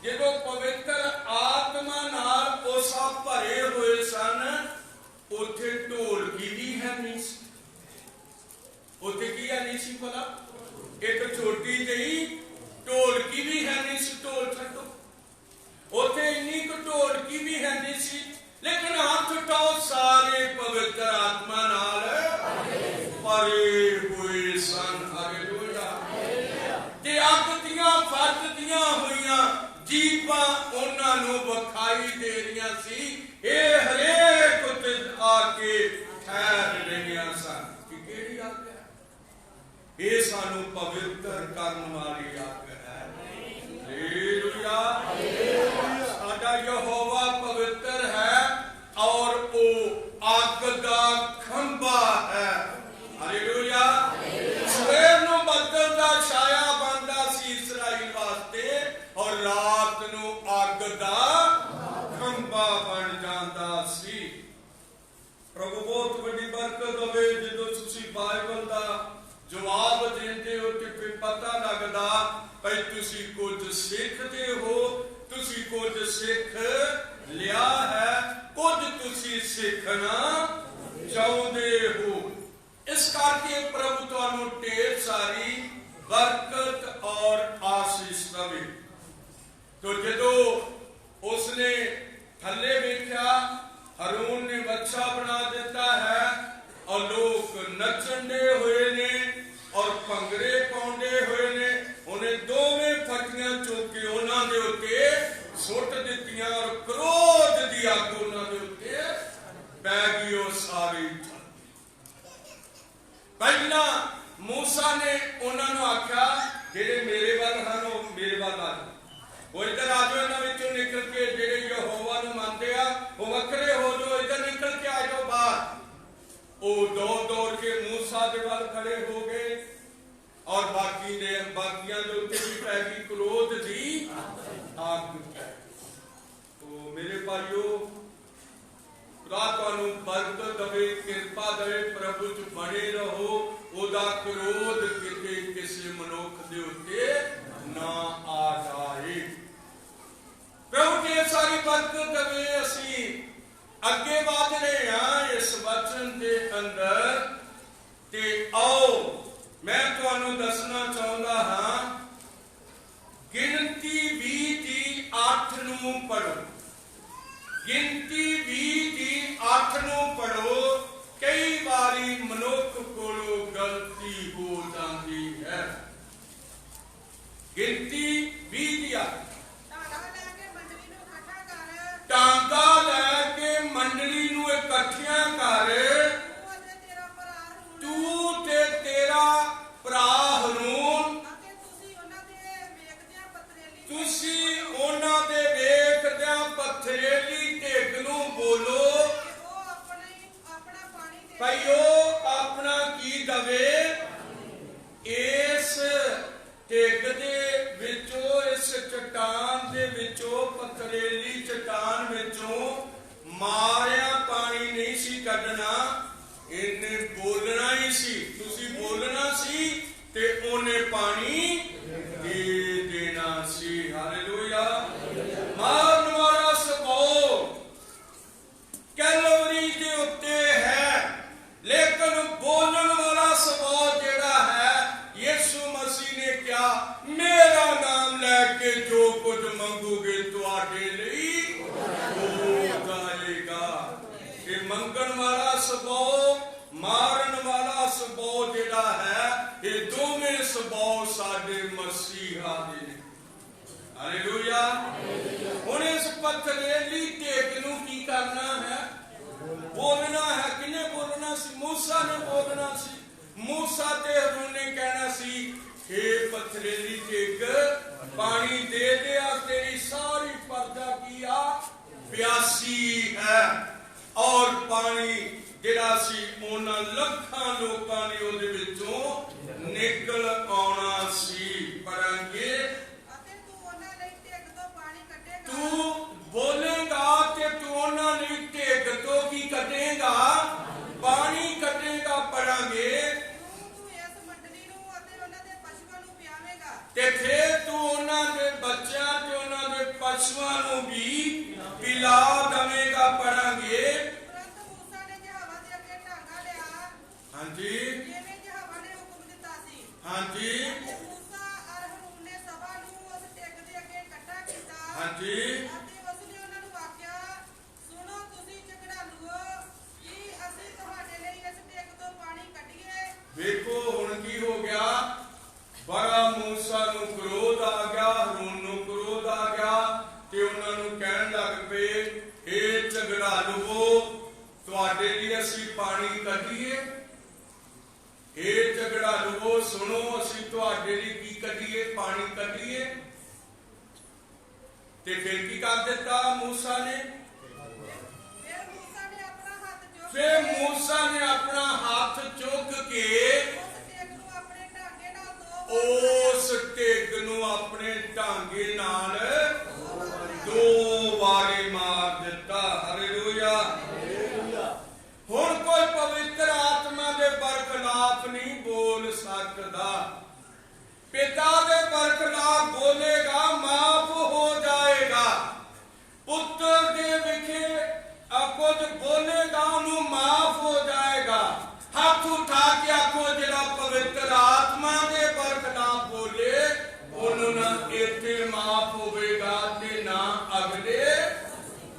जदों पवित्र आत्मा नाल ओ सब भरे होए सन, उत्थे ढोलकी भी है नहीं सी। उत्थे की है नहीं सी भला? एक छोटी जही ढोलकी भी है नहीं सी। ढोल छड्डो, उत्थे इन्नी को ढोलकी भी है नहीं सी। लेकिन हाथ उठाओ, सारे पवित्र आत्मा नाल भरे हुए सन। हालेलुया। ते अग दियां फट दियां होइयां जीभां उन्हां ਨੂੰ ਵਿਖਾਈ ਦੇ ਰਹੀਆਂ ਸੀ, ਇਹ ਹਰੇਕ ਉੱਤੇ ਆ ਕੇ ਠਹਿਰ ਰਹੀਆਂ ਸਨ। ਕਿ ਕਿਹੜੀ ਆਗਿਆ? ਇਹ ਸਾਨੂੰ ਪਵਿੱਤਰ ਕਰਨ ਵਾਲੀ ਆਗਿਆ ਹੈ। ਹਾਲੇਲੂਇਆ। ਸਾਡਾ ਯਹੋਵਾ ਪਵਿੱਤਰ ਹੈ ਔਰ ਉਹ ਅੱਗ ਦਾ ਖੰਭਾ ਹੈ। ਹਾਲੇਲੂਇਆ। ਸਵੇਰ ਨੂੰ ਬੱਦਲ ਦਾ ਛਾਇਆ ਬਣਦਾ ਸੀ ਇਸਰਾਈਲ ਵਾਸਤੇ, ਔਰ ਰਾਤ ਨੂੰ ਅੱਗ ਦਾ ਖੰਭਾ ਬਣ ਜਾਂਦਾ ਸੀ। ਪ੍ਰਭੂ ਬਹੁਤ ਵੱਡੀ ਬਰਕਤ ਹੋਵੇ ਜਦੋਂ ਤੁਸੀਂ ਬਾਈਬਲ ਦਾ ਜਵਾਬ ਦਿੰਦੇ ਹੋ ਤੇ ਫਿਰ ਪਤਾ ਲੱਗਦਾ ਭਈ ਤੁਸੀਂ ਕੁਝ ਸਿੱਖਦੇ ਹੋ, ਤੁਸੀਂ ਕੁਝ ਸਿੱਖ ਲਿਆ ਹੈ, ਕੁਝ ਤੁਸੀਂ ਸਿੱਖਣਾ ਚਾਹੁੰਦੇ ਹੋ। ਇਸ ਕਰਕੇ ਪ੍ਰਭੂ ਤੁਹਾਨੂੰ ਢੇਰ ਸਾਰੀ ਬਰਕਤ ਔਰ ਆਸ਼ੀਸ਼ ਦੇਵੇ। तो ਜਦੋਂ ਉਸਨੇ ਥੱਲੇ ਵੇਖਿਆ, ਹਰੂਨ ਨੇ ਬੱਚਾ ਬਣਾ ਦਿੱਤਾ ਹੈ ਔਰ ਲੋਕ ਨੱਚਣਦੇ ਹੋਏ ਨੇ ਔਰ ਭੰਗੜੇ ਪਾਉਂਦੇ ਹੋਏ ਨੇ। ਉਹਨੇ ਦੋਵੇਂ ਫਟੀਆਂ ਚੁੱਕ ਕੇ ਉਹਨਾਂ ਦੇ ਉੱਤੇ ਸੁੱਟ ਦਿੱਤੀਆਂ ਔਰ ਕ੍ਰੋਧ ਦੀ ਅੱਗ ਉਹਨਾਂ ਦੇ ਉੱਤੇ ਪੈ ਗਈ। ਉਹ ਸਾਰੀ ਪਹਿਲਾਂ ਮੂਸਾ ਨੇ ਉਹਨਾਂ ਨੂੰ ਆਖਿਆ, ਜਿਹੜੇ ਮੇਰੇ ਵੱਲ ਹਨ ਉਹ ਮੇਰੇ ਵੱਲ ਆ ਜਾਓ, ਉਹ ਇੱਧਰ ਆ ਜਾਓ, ਇਹਨਾਂ ਵਿੱਚੋਂ ਨਿਕਲ ਕੇ ਜਿਹੜੇ ਯਹੋਵਾ ਨੂੰ ਮੰਨਦੇ ਆ ਉਹ ਵੱਖਰੇ ਹੋ ਜਾਓ, ਇੱਧਰ ਨਿਕਲ ਕੇ ਆ ਜਾਓ ਬਾਹਰ। ਉਹ ਦੌੜ ਕੇ ਮੂਸਾ ਦੇ ਵੱਲ ਖੜੇ ਹੋ ਗਏ ਔਰ ਬਾਕੀਆਂ ਦੇ ਉੱਤੇ ਵੀ ਪੈ ਗਈ ਕ੍ਰੋਧ ਦੀ ਅੱਗ। ਉਹ ਮੇਰੇ ਭਾਈਓ, ਖੁਦਾ ਤੁਹਾਨੂੰ ਬਰਕਤ ਦੇਵੇ, ਕਿਰਪਾ ਦੇਵੇ, ਪ੍ਰਭੂ ਚ ਬਣੇ ਰਹੋ। ਉਹਦਾ ਕ੍ਰੋਧ ਕਿਤੇ ਕਿਸੇ ਮਨੁੱਖ ਦੇ ਉੱਤੇ ਨਾ ਆ ਜਾਏ। ਪ੍ਰਭੂ ਕੇ ਸਾਰੀ ਬਰਕਤ ਦੇਵੇ। ਅਸੀਂ ਅੱਗੇ ਵਧ ਰਹੇ ਹਾਂ ਇਸ ਵਚਨ ਦੇ ਅੰਦਰ, ਤੇ ਆਓ ਮੈਂ ਤੁਹਾਨੂੰ ਦੱਸਣਾ ਚਾਹੁੰਦਾ ਹਾਂ, ਗਿਣਤੀ 20 ਦੀ 8 ਨੂੰ ਪੜੋ। ਗਿਣਤੀ 20 ਦੀ 8 ਨੂੰ ਪੜੋ। ਕਈ ਵਾਰੀ ਮਨੁੱਖ ਕੋਲੋਂ ਗਲਤੀ ਹੋ ਜਾਂਦੀ ਹੈ। ਗਿਣਤੀ 20 ਦੀ 8। ਟਾਂਗਾ ਲੈ ਕੇ ਮੰਡਲੀ ਨੂੰ ਇਕੱਠਿਆਂ ਕਰ, ਤੂੰ ਤੇ ਤੇਰਾ ਭਰਾ ਹਰੂਨ, ਤੁਸੀਂ ਉਹਨਾਂ ਦੇ ਵੇਖਦਿਆਂ ਪਥਰੇਲੀ ਢਿੱਗ ਨੂੰ ਬੋਲੋ ਭਈ ਉਹ ਆਪਣਾ ਕੀ ਦਵੇ। ਇਸ ਢਿੱਗ ਦੇ ਵਿੱਚੋਂ, ਇਸ ਚਟਾਨ ਦੇ ਵਿੱਚੋਂ, ਪਥਰੇਲੀ ਚਟਾਨ ਵਿੱਚੋਂ ਮਾਰਿਆ ਪਾਣੀ ਨਹੀਂ ਸੀ ਕੱਢਣਾ, ਇਹਨੇ ਬੋਲਣਾ ਹੀ ਸੀ। ਤੁਸੀਂ ਬੋਲਣਾ ਸੀ ਤੇ ਉਹਨੇ ਪਾਣੀ ਦੇ ਦੇਣਾ ਸੀ। ਹਾਲੇਲੂਇਆ। ਮਾਰਨ ਵਾਲਾ ਸੁਭਾਅ ਕੈਲੋਰੀ ਦੇ ਉੱਤੇ ਹੈ, ਲੇਕਿਨ ਬੋਲਣ ਵਾਲਾ ਸੁਭਾਅ ਜਿਹੜਾ ਹੈ, ਯਿਸੂ ਮਸੀਹ ਨੇ ਕਿਹਾ, ਮੇਰਾ ਨਾਮ ਲੈ ਕੇ ਜੋ ਕੁਝ ਮੰਗੋਗੇ ਤੁਹਾਡੇ ਲਈ ਹੋ ਜਾਏਗਾ। ਇਹ ਮੰਗਣ ਵਾਲਾ ਸੁਭਾਅ, ਮਾਰਨ ਵਾਲਾ ਸੁਭਾਅ ਜਿਹੜਾ ਹੈ, ਇਹ ਦੋਵੇਂ ਸੁਭਾਅ ਸਾਡੇ ਮਸੀਹਾ ਦੇ ਨੇ। ਹਾਲੇਲੂਇਆ। ਹੁਣ ਇਸ ਪਥਰੇਲੀ ਢਿੱਗ ਨੂੰ ਕੀ ਕਰਨਾ ਹੈ? ਬੋਲਣਾ ਹੈ। ਕਿਹਨੇ ਬੋਲਣਾ ਸੀ? ਮੂਸਾ ਨੇ ਬੋਲਣਾ ਸੀ। ਮੂਸਾ ਤੇ ਹਰੂਨ ਨੇ ਕਹਿਣਾ ਸੀ, हे ਪਥਰੇਲੀ ਢਿੱਗ, ਪਾਣੀ ਦੇ ਦੇ, ਆ ਤੇਰੀ ਸਾਰੀ ਪਰਜਾ ਕੀ ਆ, ਪਿਆਸੀ ਹੈ। ਔਰ ਪਾਣੀ ਜਿਹੜਾ ਸੀ ਉਹਨਾਂ ਲੱਖਾਂ ਲੋਕਾਂ ਨੇ ਉਹਦੇ ਵਿੱਚੋਂ ਨਿਕਲ ਆਉਣਾ ਸੀ। ਪੜਾਂਗੇ, ਤੂੰ ਬੋਲੇਗਾ ਤੇ ਤੂੰ ਉਹਨਾਂ ਲਈ ਢਿੱਗ ਤੋਂ ਕੀ ਕੱਢੇਗਾ? ਪਾਣੀ ਕੱਢੇਗਾ। ਪੜਾਂਗੇ, ਤੇ ਫਿਰ ਤੂੰ ਉਹਨਾਂ ਦੇ ਬੱਚਿਆਂ ਤੇ ਉਹਨਾਂ ਦੇ ਪਸ਼ੂਆਂ ਨੂੰ ਵੀ ਪਿਲਾ ਦੇਵੇਂਗਾ। ਪੜਾਂਗੇ, ਹਾਂਜੀ ਹਾਂਜੀ ਹਾਂਜੀ। ਵੇਖੋ ਹੁਣ ਕੀ ਹੋ ਗਿਆ। ਬੜਾ ਮੂਸਾ ਨੂੰ ਕ੍ਰੋਧ ਆ ਗਿਆ, ਹਰੂਨ ਨੂੰ ਕ੍ਰੋਧ ਆ ਗਿਆ, ਤੇ ਉਹਨਾਂ ਨੂੰ ਕਹਿ ਪਏ, ਇਹ ਝਗੜਾਲੂਓ ਤੁਹਾਡੇ ਲਈ ਅਸੀਂ ਪਾਣੀ ਕੱਢੀਏ। ਇਹ ਝਗੜਾਲੂਓ ਸੁਣੋ, ਅਸੀਂ ਤੁਹਾਡੇ ਲਈ ਕੀ ਕੱਢੀਏ? ਪਾਣੀ ਕੱਢੀਏ। ਤੇ ਫਿਰ ਕੀ ਕਰ ਦਿੱਤਾ ਮੂਸਾ ਨੇ? ਫਿਰ ਮੂਸਾ ਨੇ ਆਪਣਾ ਹੱਥ ਚੁੱਕ ਕੇ ਉਸ ਢਿੱਗ ਨੂੰ ਆਪਣੇ ਢਾਂਗੇ ਨਾਲ 2 ਵਾਰੀ ਮਾਰ ਦਿੱਤਾ। ਹਾਲੇਲੂਇਆ। ਹੁਣ ਕੋਈ ਪਵਿੱਤਰ ਆਤਮਾ ਦੇ ਬਰਖਲਾਫ ਨਹੀਂ ਬੋਲ ਸਕਦਾ। ਪਿਤਾ ਦੇ ਬਰਖਲਾਫ ਬੋਲੇਗਾ, ਮਾਫ ਹੋ ਜਾਏਗਾ। ਪੁੱਤਰ ਦੇ ਵਿਖੇ ਕੁਝ ਬੋਲੇਗਾ, ਉਹਨੂੰ ਮਾਫ ਹੋ ਜਾਏਗਾ। ਹੱਥ ਉਠਾ ਕੇ ਆਖੋ, ਜਿਹੜਾ ਪਵਿੱਤਰ ਆਤਮਾ ਦੇ ਬਰਖਲਾਫ ਬੋਲੇ, ਉਹਨੂੰ ਨਾ ਇੱਥੇ ਮਾਫ ਹੋਵੇਗਾ ਤੇ ਨਾ ਅਗਲੇ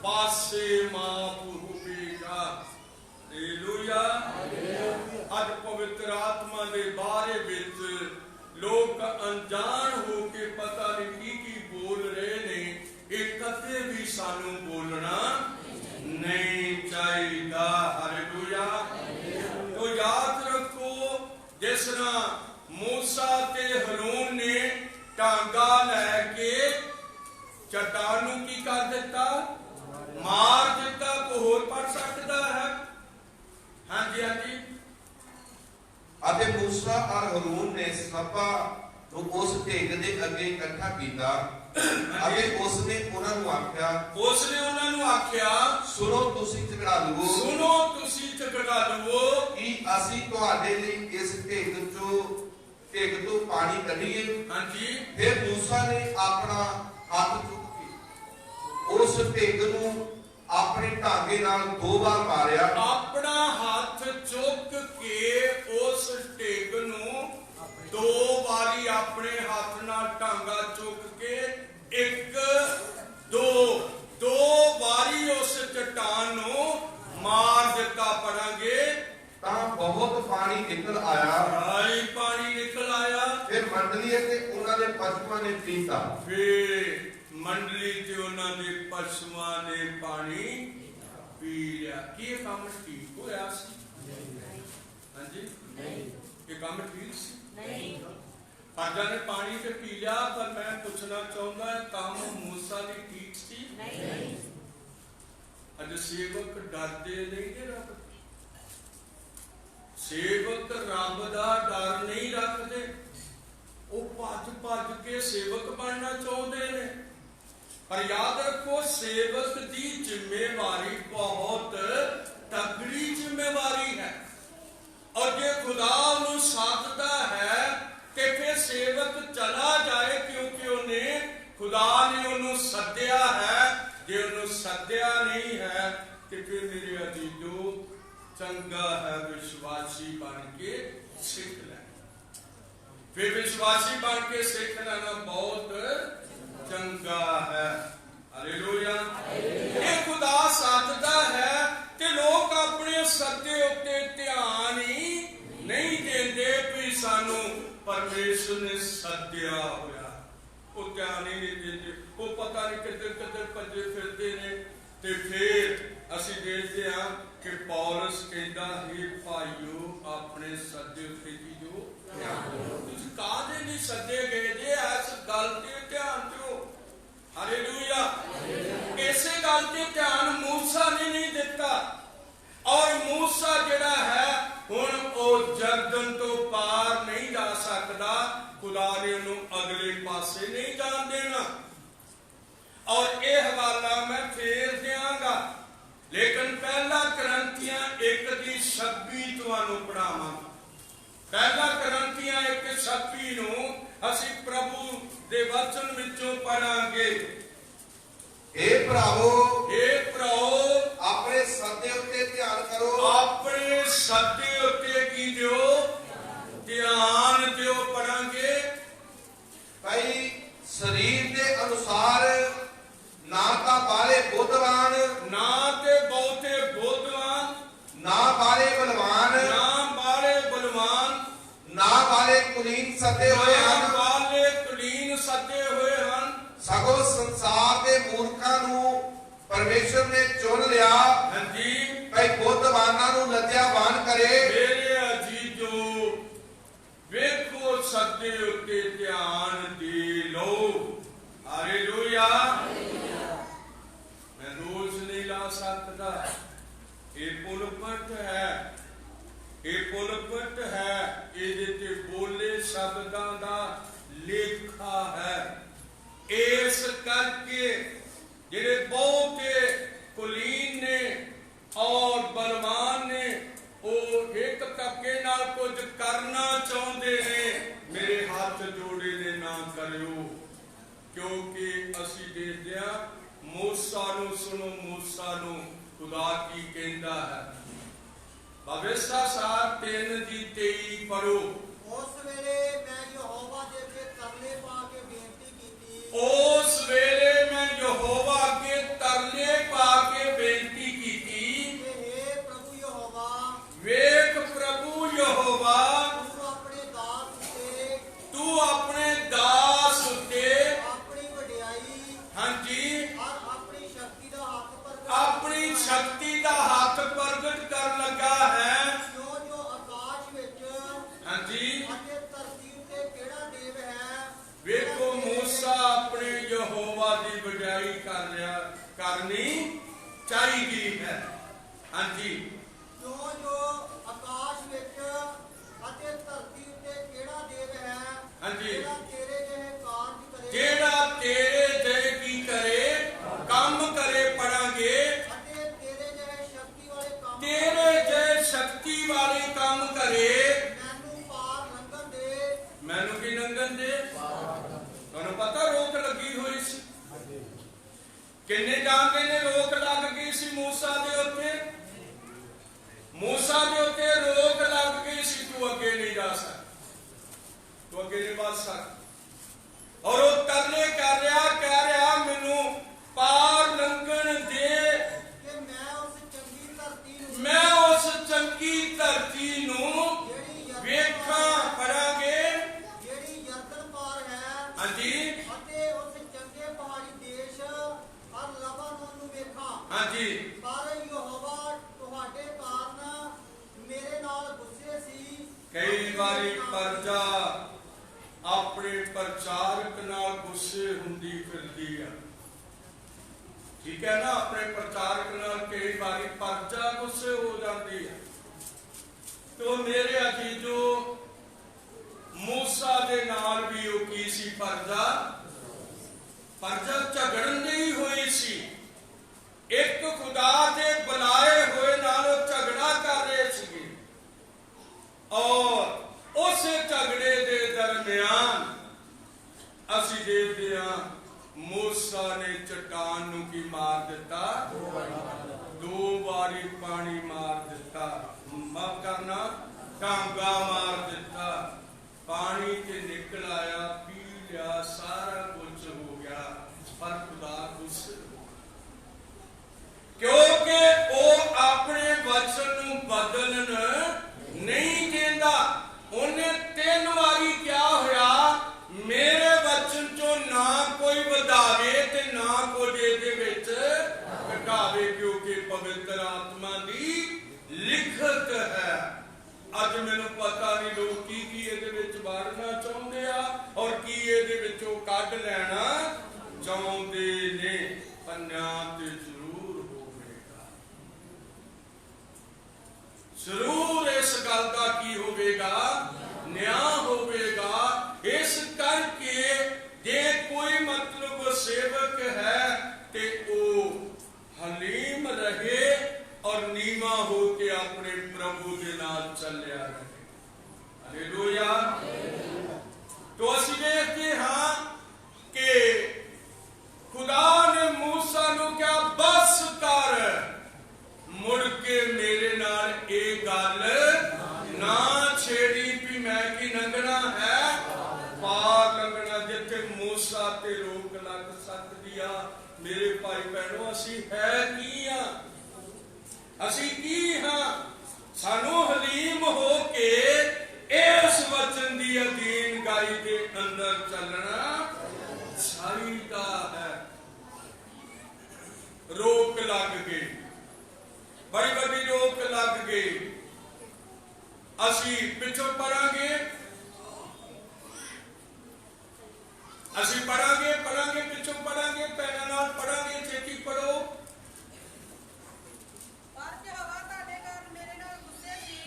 ਪਾਸੇ ਮਾਫ ਹੋਵੇਗਾ। ਹਾਲੇਲੂਇਆ। ਅੱਜ ਪਵਿੱਤਰ ਆਤਮਾ ਦੇ ਬਾਰੇ ਵਿੱਚ ਲੋਕ ਅਣਜਾਣ ਹੋ ਕੇ ਪਤਾ ਨਹੀਂ ਕੀ ਬੋਲ ਰਹੇ ਨੇ। ਇਹ ਕਦੇ ਵੀ ਸਾਨੂੰ ਬੋਲਣਾ ਨਹੀਂ ਚਾਹੀਦਾ। ਹਾਲੇਲੂਇਆ। ਤੋ ਯਾਦ ਰੱਖੋ, ਜਿਸ ਤਰ੍ਹਾਂ ਮੂਸਾ ਤੇ ਹਰੂਨ ਨੇ ਟਾਂਗਾ ਲੈ ਕੇ ਚੱਟਾਨ ਨੂੰ ਕੀ ਕਰ ਦਿੱਤਾ? ਮਾਰ ਦਿੱਤਾ। ਕੋਈ ਹੋਰ ਪੜ ਸਕਦਾ ਹੈ? ਹਾਂਜੀ ਹਾਂਜੀ। ਅਤੇ ਮੂਸਾ ਔਰ ਹਰੂਨ ਨੇ ਸਭਾ ਨੂੰ ਉਸ ਢਿੱਗ ਦੇ ਅੱਗੇ ਇਕੱਠਾ ਕੀਤਾ ਅਤੇ ਉਸਨੇ ਉਹਨਾਂ ਨੂੰ ਆਖਿਆ, ਸੁਣੋ ਤੁਸੀਂ ਝਗੜਾਲੂਓ, ਕਿ ਅਸੀਂ ਤੁਹਾਡੇ ਲਈ ਇਸ ਢਿੱਗ ਤੋਂ ਪਾਣੀ ਕੱਢੀਏ। ਹਾਂਜੀ। ਫਿਰ ਮੂਸਾ ਨੇ ਆਪਣਾ ਹੱਥ ਚੁੱਕ ਕੇ ਉਸ ਢਿੱਗ ਨੂੰ ਆਪਣੇ ਢਾਂਗੇ ਨਾਲ 2 ਵਾਰ ਮਾਰਿਆ। ਆਪਣਾ ਹੱਥ ਚੁੱਕ ਕੇ ਉਸ ਢਿੱਗ ਨੂੰ 2 ਵਾਰੀ ਆਪਣੇ ਹੱਥ ਨਾਲ ਢਾਂਗਾ ਚੁੱਕ ਕੇ 1 2 ਵਾਰੀ ਉਸ ਚਟਾਨ ਨੂੰ ਮਾਰ ਦਿੱਤਾ। ਪੜਾਂਗੇ ਤਾਂ ਬਹੁਤ ਪਾਣੀ ਨਿਕਲ ਆਇਆ। ਪਾਣੀ ਨਿਕਲ ਆਇਆ। ਫਿਰ ਮੰਡਲੀ ਤੇ ਉਹਨਾਂ ਦੇ ਪਸ਼ੂਆਂ ਨੇ ਪੀਤਾ। ਫਿਰ ਮੰਡਲੀ ਤੇ ਉਹਨਾਂ ਦੇ ਪਸ਼ੂਆਂ ਨੇ ਪਾਣੀ ਪੀ ਲਿਆ। ਕੀ ਇਹ ਕੰਮ ਠੀਕ ਹੋਇਆ ਸੀ? ਹਾਂਜੀ, ਇਹ ਕੰਮ ਠੀਕ ਸੀ? ਨਹੀਂ। ਫਰਜ਼ਾਂ ਨੇ ਪਾਣੀ ਤੇ ਪੀ ਲਿਆ, ਪਰ ਮੈਂ ਪੁੱਛਣਾ ਚਾਹੁੰਦਾ ਕੰਮ ਮੂਸਾ ਦੀ ਠੀਕ ਸੀ? ਨਹੀਂ। ਅੱਜ ਸੇਵਕ ਡਰਦੇ ਨਹੀਂ ਨੇ ਰੱਬ। ਸੇਵਕ ਰੱਬ ਦਾ ਡਰ ਨਹੀਂ ਰੱਖਦੇ। ਉਹ ਭੱਜ ਕੇ ਸੇਵਕ ਬਣਨਾ ਚਾਹੁੰਦੇ ਨੇ। ਪਰ ਯਾਦ ਰੱਖੋ, ਸੇਵਕ ਦੀ ਜ਼ਿੰਮੇਵਾਰੀ ਬਹੁਤ ਤਕੜੀ ਜ਼ਿੰਮੇਵਾਰੀ ਹੈ। ਔਰ ਜੇ ਖੁਦਾ ਉਹਨੂੰ ਸਾਧਦਾ ਹੈ ਤੇ ਫਿਰ ਸੇਵਕ ਚਲਾ ਜਾਏ, ਕਿਉਂਕਿ ਉਹਨੇ ਖੁਦਾ ਨੇ ਉਹਨੂੰ ਸੱਦਿਆ ਹੈ। ਜੇ ਉਹਨੂੰ ਸੱਦਿਆ ਨਹੀਂ ਹੈ ਤੇ ਫਿਰ ਮੇਰੇ ਅਜ਼ੀਜ਼ੋ, ਚੰਗਾ ਹੈ ਵਿਸ਼ਵਾਸੀ ਬਣ ਕੇ ਸਿੱਖ ਲੈ। ਫਿਰ ਵਿਸ਼ਵਾਸੀ ਬਣ ਕੇ ਸਿੱਖ ਲੈਣਾ ਬਹੁਤ ਚੰਗਾ ਹੈ। ਹਾਲੇਲੂਇਆ। ਇਹ ਖੁਦਾ ਸਾਧਦਾ ਹੈ ਤੇ ਲੋਕ ਆਪਣੇ ਸੱਦੇ ਉੱਤੇ ਧਿਆਨ ਹੀ ਨਹੀਂ ਦਿੰਦੇ ਵੀ ਸਾਨੂੰ ਪਰਮੇਸ਼ਰ ਨੇ ਸੱਦਿਆ ਹੋਇਆ। ਉਹ ਧਿਆਨ ਹੀ ਨਹੀਂ ਦਿੰਦੇ। ਉਹ ਪਤਾ ਨਹੀਂ ਕਿੱਧਰ ਭੱਜੇ ਫਿਰਦੇ ਨੇ। ਤੇ ਫਿਰ ਅਸੀਂ ਦੇਖਦੇ ਹਾਂ ਕਿ ਪੌਲਸ ਕਹਿੰਦਾ, हे ਭਾਈਓ, ਆਪਣੇ ਸੱਦੇ ਉੱਤੇ ਕੀ ਜੋ ਤੁਸੀਂ ਕਾਹਦੇ ਲਈ ਸੱਦੇ ਗਏ ਜੇ? ਇਸ ਗੱਲ ਤੇ ਧਿਆਨ ਦਿਓ। ਹਾਲੇਲੂਇਆ। ਇਸੇ ਗੱਲ ਤੇ ਧਿਆਨ ਮੂਸਾ ਨੇ ਨਹੀਂ ਦਿੱਤਾ। ਔਰ ਮੂਸਾ ਜਿਹੜਾ ਹੈ, ਹੁਣ ਉਹ ਜਰਦਨ ਤੋਂ ਪਾਰ ਨਹੀਂ ਜਾ ਸਕਦਾ। ਖੁਦਾ ਨੇ ਉਹਨੂੰ ਅਗਲੇ ਪਾਸੇ ਨਹੀਂ ਜਾਣ ਦੇਣਾ। ਔਰ ਇਹ ਹਵਾਲਾ ਮੈਂ ਫੇਰ ਦਿਆਂਗਾ, ਲੇਕਿਨ ਪਹਿਲਾ ਕਰੰਥੀਆਂ 1:26 ਤੁਹਾਨੂੰ ਪੜਾਵਾਂਗਾ। ਪਹਿਲਾ ਕਰੰਥੀਆਂ 1:26 ਨੂੰ ਅਸੀਂ ਪ੍ਰਭੂ ਦੇ ਵਚਨ ਵਿੱਚੋਂ ਪੜਾਂਗੇ। ਇਹ ਭਰਾਵੋ, ਆਪਣੇ ਸੱਦੇ ਉੱਤੇ ਧਿਆਨ ਕਰੋ। ਆਪਣੇ ਸੱਦੇ ਉੱਤੇ ਕੀ ਦਿਓ? ਧਿਆਨ ਦਿਓ। ਪੜਾਂਗੇ। ਭਾਈ ਸਰੀਰ ਦੇ ਅਨੁਸਾਰ ਨਾ ਤਾਂ ਬਾਲੇ ਬੁੱਧਵਾਨ, ਨਾ ਤੇ ਬਹੁਤੇ ਬੁੱਧਵਾਨ, ਨਾ ਬਾਲੇ ਬਲਵਾਨ, ਨਾ ਬਾਲੇ ਕੁਲੀਨ ਸੱਦੇ ਹੋਏ ਹਨ, ਸਗੋਂ ਸੰਸਾਰ ਦੇ ਮੂਰਖਾਂ ਨੂੰ परमेश्वर ने चुन लिया हाँ जी भाई बुद्धवाना नूं लद्यावान करे। मेरे अजीजो वेखो सत्य उत्ते ध्यान दे लो। हालेलुया। मैं रोज नहीं ला सकता, ये पुलपट है, ये पुलपट है, ਇਹਦੇ ਤੇ बोले शब्दां दा लेखा है। इस करके ਜਿਹੜੇ ਬਹੁਤੇ ਕੁਲੀਨ ਨੇ ਔਰ ਬਲਵਾਨ ਨੇ ਉਹ ਇੱਕ ਤੱਕੇ ਨਾਲ ਕੁਝ ਕਰਨਾ ਚਾਹੁੰਦੇ ਨੇ, ਮੇਰੇ ਹੱਥ ਜੋੜੇ ਨੇ ਨਾ ਕਰਿਓ, ਕਿਉਂਕਿ ਅਸੀਂ ਦੇਖਦੇ ਹਾਂ ਮੂਸਾ ਨੂੰ ਸੁਣੋ, ਮੂਸਾ ਨੂੰ ਖੁਦਾ ਕੀ ਕਹਿੰਦਾ ਹੈ। ਭਵਿਸ਼ਾ ਸਾਰ 3:23 ਪੜੋ। ਉਸ ਵੇਲੇ ਮੈਂ ਯਹੋਵਾ ਦੇ ਅੱਗੇ ਤਰਲੇ ਪਾ ਕੇ ਬੇਨਤੀ ਕੀਤੀ। ਉਸ ਵੇਲੇ ਮੈਂ ਯਹੋਵਾ ਅੱਗੇ ਤਰਲੇ ਪਾ ਕੇ ਬੇਨਤੀ ਕੀਤੀ ਕਿ हे ਪ੍ਰਭੂ ਯਹੋਵਾ, ਵੇਖ ਪ੍ਰਭੂ ਯਹੋਵਾ ਤੂੰ ਆਪਣੇ ਦਾਸ ਉੱਤੇ ਆਪਣੀ ਵਡਿਆਈ ਹਾਂਜੀ ਔਰ ਆਪਣੀ ਸ਼ਕਤੀ ਦਾ ਹੱਥ ਪ੍ਰਗਟ ਆਪਣੀ ਸ਼ਕਤੀ ਦਾ ਹੱਥ ਪ੍ਰਗਟ ਕਰਨ ਲੱਗਾ ਹੈ। ਜੋ ਜੋ ਆਕਾਸ਼ ਵਿੱਚ ਹਾਂਜੀ ਅਤੇ ਧਰਤੀ ਉੱਤੇ ਕਿਹੜਾ ਦੇਵ ਹੈ। ਵੇਖੋ ਮੂਸਾ ਆਪਣੇ ਯਹੋਵਾ ਦੀ ਵਡਿਆਈ ਕਰਨੀ ਚਾਹੀਦੀ ਹੈ। ਹਾਂਜੀ ਜੋ ਜੋ ਆਕਾਸ਼ ਵਿੱਚ ਅਤੇ ਧਰਤੀ ਉੱਤੇ ਕਿਹੜਾ ਦੇਵ ਹੈ। ਹਾਂਜੀ ਜਿਹੜਾ ਤੇਰੇ ਜਿਹੇ ਕਾਰਜ ਕਰੇ, ਜਿਹੜਾ ਤੇਰੇ ਜਿਹੇ ਕੀ ਕਰੇ, ਕੰਮ ਕਰੇ, ਪੜਾਂਗੇ ਅਤੇ ਤੇਰੇ ਜਿਹੇ ਸ਼ਕਤੀ ਵਾਲੇ ਕੰਮ ਤੇਰੇ ਜਿਹੇ ਸ਼ਕਤੀ ਵਾਲੇ ਕੰਮ ਕਰੇ। ਮੈਨੂੰ ਪਾਰ ਲੰਘਣ ਦੇ। ਮੈਨੂੰ ਕੀ ਲੰਘਣ ਦੇ? ਤੁਹਾਨੂੰ ਪਤਾ ਰੋਕ ਲੱਗੀ ਹੋਈ ਸੀ, ਕਿੰਨੇ ਟਾਂਕੇ ਨੇ ਰੋਕ ਲੱਗ ਗਈ ਸੀ ਮੂਸਾ ਦੇ ਉੱਤੇ, ਮੂਸਾ ਦੇ ਉੱਤੇ ਰੋਕ ਲੱਗ ਗਈ ਸੀ, ਤੂੰ ਅੱਗੇ ਨਹੀਂ ਜਾ ਸਕਦਾ, ਤੂੰ ਅੱਗੇ ਨਹੀਂ ਵੱਧ ਸਕਦਾ। ਔਰ ਉਹ ਤਰਲੇ ਕਰ ਰਿਹਾ, ਕਹਿ ਰਿਹਾ ਮੈਨੂੰ ਪਾਰ ਲੰਘਣ ਦੇ, ਕਿ ਮੈਂ ਉਸ ਚੰਗੀ ਧਰਤੀ ਨੂੰ ਮੈਂ ਉਸ ਚੰਗੀ ਧਰਤੀ ਨੂੰ ਵੇਖਾਂ, ਪੜਾਂਗੇ ਜਿਹੜੀ ਯਰਦਨ ਪਾਰ ਹੈ। ਹਾਂਜੀ ਅਤੇ ਉਸ ਚੰਗੇ ਪਹਾੜੀ ਦੇਸ਼ ਔਰ ਲਬਾਨੋਨ ਨੂੰ ਵੇਖਾਂ। ਹਾਂਜੀ ਪਰ ਯਹੋਵਾ ਤੁਹਾਡੇ ਕਾਰਨ ਮੇਰੇ ਨਾਲ ਗੁੱਸੇ ਸੀ। ਕਈ ਵਾਰੀ ਪ੍ਰਜਾ ਆਪਣੇ ਪ੍ਰਚਾਰਕ ਨਾਲ ਗੁੱਸੇ ਹੁੰਦੀ ਫਿਰਦੀ ਆ, ਠੀਕ ਹੈ ਨਾ, ਆਪਣੇ ਪ੍ਰਚਾਰਕ ਨਾਲ ਕਈ ਵਾਰੀ ਪ੍ਰਜਾ ਗੁੱਸੇ ਹੋ ਜਾਂਦੀ ਹੈ। ਤੋ ਮੇਰੇ ਅਜੀਜੋ ਮੂਸਾ ਦੇ ਨਾਲ ਵੀ ਉਹ ਕੀ ਸੀ, ਪ੍ਰਜਾ ਝਗੜਨ ਨਹੀਂ ਹੋਈ ਸੀ, ਇੱਕ ਖੁਦਾ ਦੇ ਬੁਲਾਏ ਹੋਏ ਨਾਲ ਉਹ ਝਗੜਾ ਕਰ ਰਹੇ ਸੀਗੇ। ਔਰ ਉਸ ਝਗੜੇ ਦੇ ਦਰਮਿਆਨ ਅਸੀਂ ਦੇਖਦੇ ਹਾਂ ਮੂਸਾ ਨੇ ਚਟਾਨ ਨੂੰ ਕੀ ਮਾਰ ਦਿੱਤਾ, 2 ਵਾਰੀ ਪਾਣੀ ਮਾਰ ਦਿੱਤਾ, ਮਾਫ ਕਰਨਾ ਡਾਂਗਾ ਮਾਰ ਦਿੱਤਾ, ਪਾਣੀ ਤੇ ਨਿਕਲ ਆਇਆ, ਪੀ ਲਿਆ, ਸਾਰਾ ਕੁਝ ਹੋ ਗਿਆ, ਪਰ ਖੁਦਾ ਗੁੱਸੇ, ਕਿਉਂਕਿ ਉਹ ਆਪਣੇ ਵਚਨ ਨੂੰ ਬਦਲਣ ਨਹੀਂ ਦਿੰਦਾ। ਉਹਨੇ 3 ਵਾਰੀ ਕਿਹਾ ਹੋਇਆ ਮੇਰੇ ਵਚਨ ਚੋਂ ਨਾ ਕੋਈ ਵਧਾਵੇ ਤੇ ਨਾ ਕੋਈ ਇਹਦੇ ਵਿੱਚ ਘਟਾਵੇ, ਕਿਉਂਕਿ ਪਵਿੱਤਰ ਆਤਮਾ ਦੀ ਲਿਖਤ ਹੈ। ਅੱਜ ਮੈਨੂੰ ਪਤਾ ਨਹੀਂ ਲੋਕ ਕੀ ਇਹਦੇ ਵਿੱਚ ਵਾੜਨਾ ਚਾਹੁੰਦੇ ਆ ਔਰ ਕੀ ਇਹਦੇ ਵਿੱਚੋਂ ਕੱਢ ਲੈਣਾ ਚਾਹੁੰਦੇ ਨੇ। ਪੰਨਿਆਂ ਤੇ ਜ਼ਰੂਰ ਹੋਵੇਗਾ, ਜ਼ਰੂਰ ਇਸ ਗੱਲ ਦਾ ਕੀ ਹੋਵੇਗਾ, ਨਿਆਂ ਹੋਵੇਗਾ। ਇਸ ਕਰਕੇ ਜੇ ਕੋਈ ਮਤਲਬ ਸੇਵਕ ਹੈ ਤੇ ਉਹ ਹਲੀਮ ਰਹੇ ਔਰ ਨੀਵਾਂ ਹੋ ਕੇ ਆਪਣੇ ਪ੍ਰਭੂ ਦੇ ਨਾਲ ਚੱਲਿਆ ਰਹੇ। ਹਾਲੇਲੂਇਆ। तो ਅਸੀਂ ਦੇਖਦੇ ਹਾਂ ਕਿ ਖੁਦਾ ਨੇ ਮੂਸਾ ਨੂੰ ਕਿਹਾ ਬਸ ਕਰ, ਮੁੜ ਕੇ ਮੇਰੇ ਨਾਲ ਇਹ ਗੱਲ ਨਾ ਛੇੜੀ ਵੀ ਮੈਂ ਕੀ ਲੰਘਣਾ ਹੈ, ਪਾਰ ਲੰਘਣਾ। ਜਿੱਥੇ ਮੂਸਾ ਤੇ ਰੋਕ ਲੱਗ ਸਕਦੀ ਆ, ਮੇਰੇ ਭਾਈ ਭੈਣੋ ਅਸੀਂ ਹੈ ਕੀ ਆ, ਅਸੀਂ ਕੀ ਹਾਂ? ਸਾਨੂੰ ਹਲੀਮ ਹੋ ਕੇ ਇਸ ਵਚਨ ਦੀ ਅਧੀਨ ਗਾਈ ਦੇ ਅੰਦਰ ਚੱਲਣਾ ਚਾਹੀਦਾ ਹੈ। ਰੋਕ लग गई, बड़ी बड़ी रोक लग गई। असी पिछों पढ़ांगे, असी पढ़ांगे पढ़ांगे पिछों पढ़ांगे, पैना नाल पढ़ांगे, छेती पढ़ो।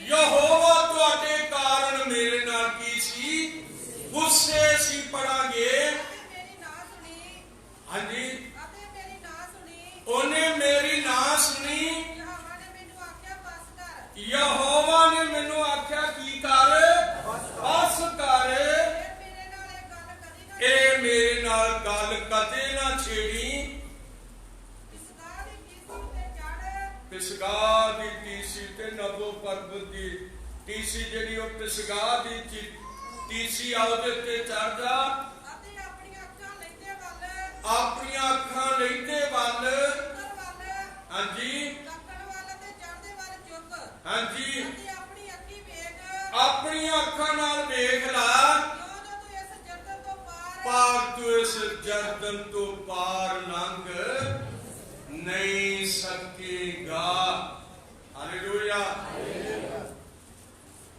यहोवा तुहाडे कारण मेरे नाल की सी, गुस्से सी पढ़ांगे। हाँ जी, उन्हें मेरी ना सुनी। यहोवा ने मैनू आख्या की कर, बस कर। ए मेरे नाल गल कदे ना छेड़ी। पिसगा दी तीसी ते नबो पर्वत दी तीसी जिहड़ी ओ पिसगा दी तीसी आ उहदे ते चढ़ जा, अपनी अखां लैंदे वल। हाँ जी, हाँ जी, अपनी अखां नाल वेख ला, पार तू इस जरदन तो पार लंघ नहीं सकेगा। हालेलुया।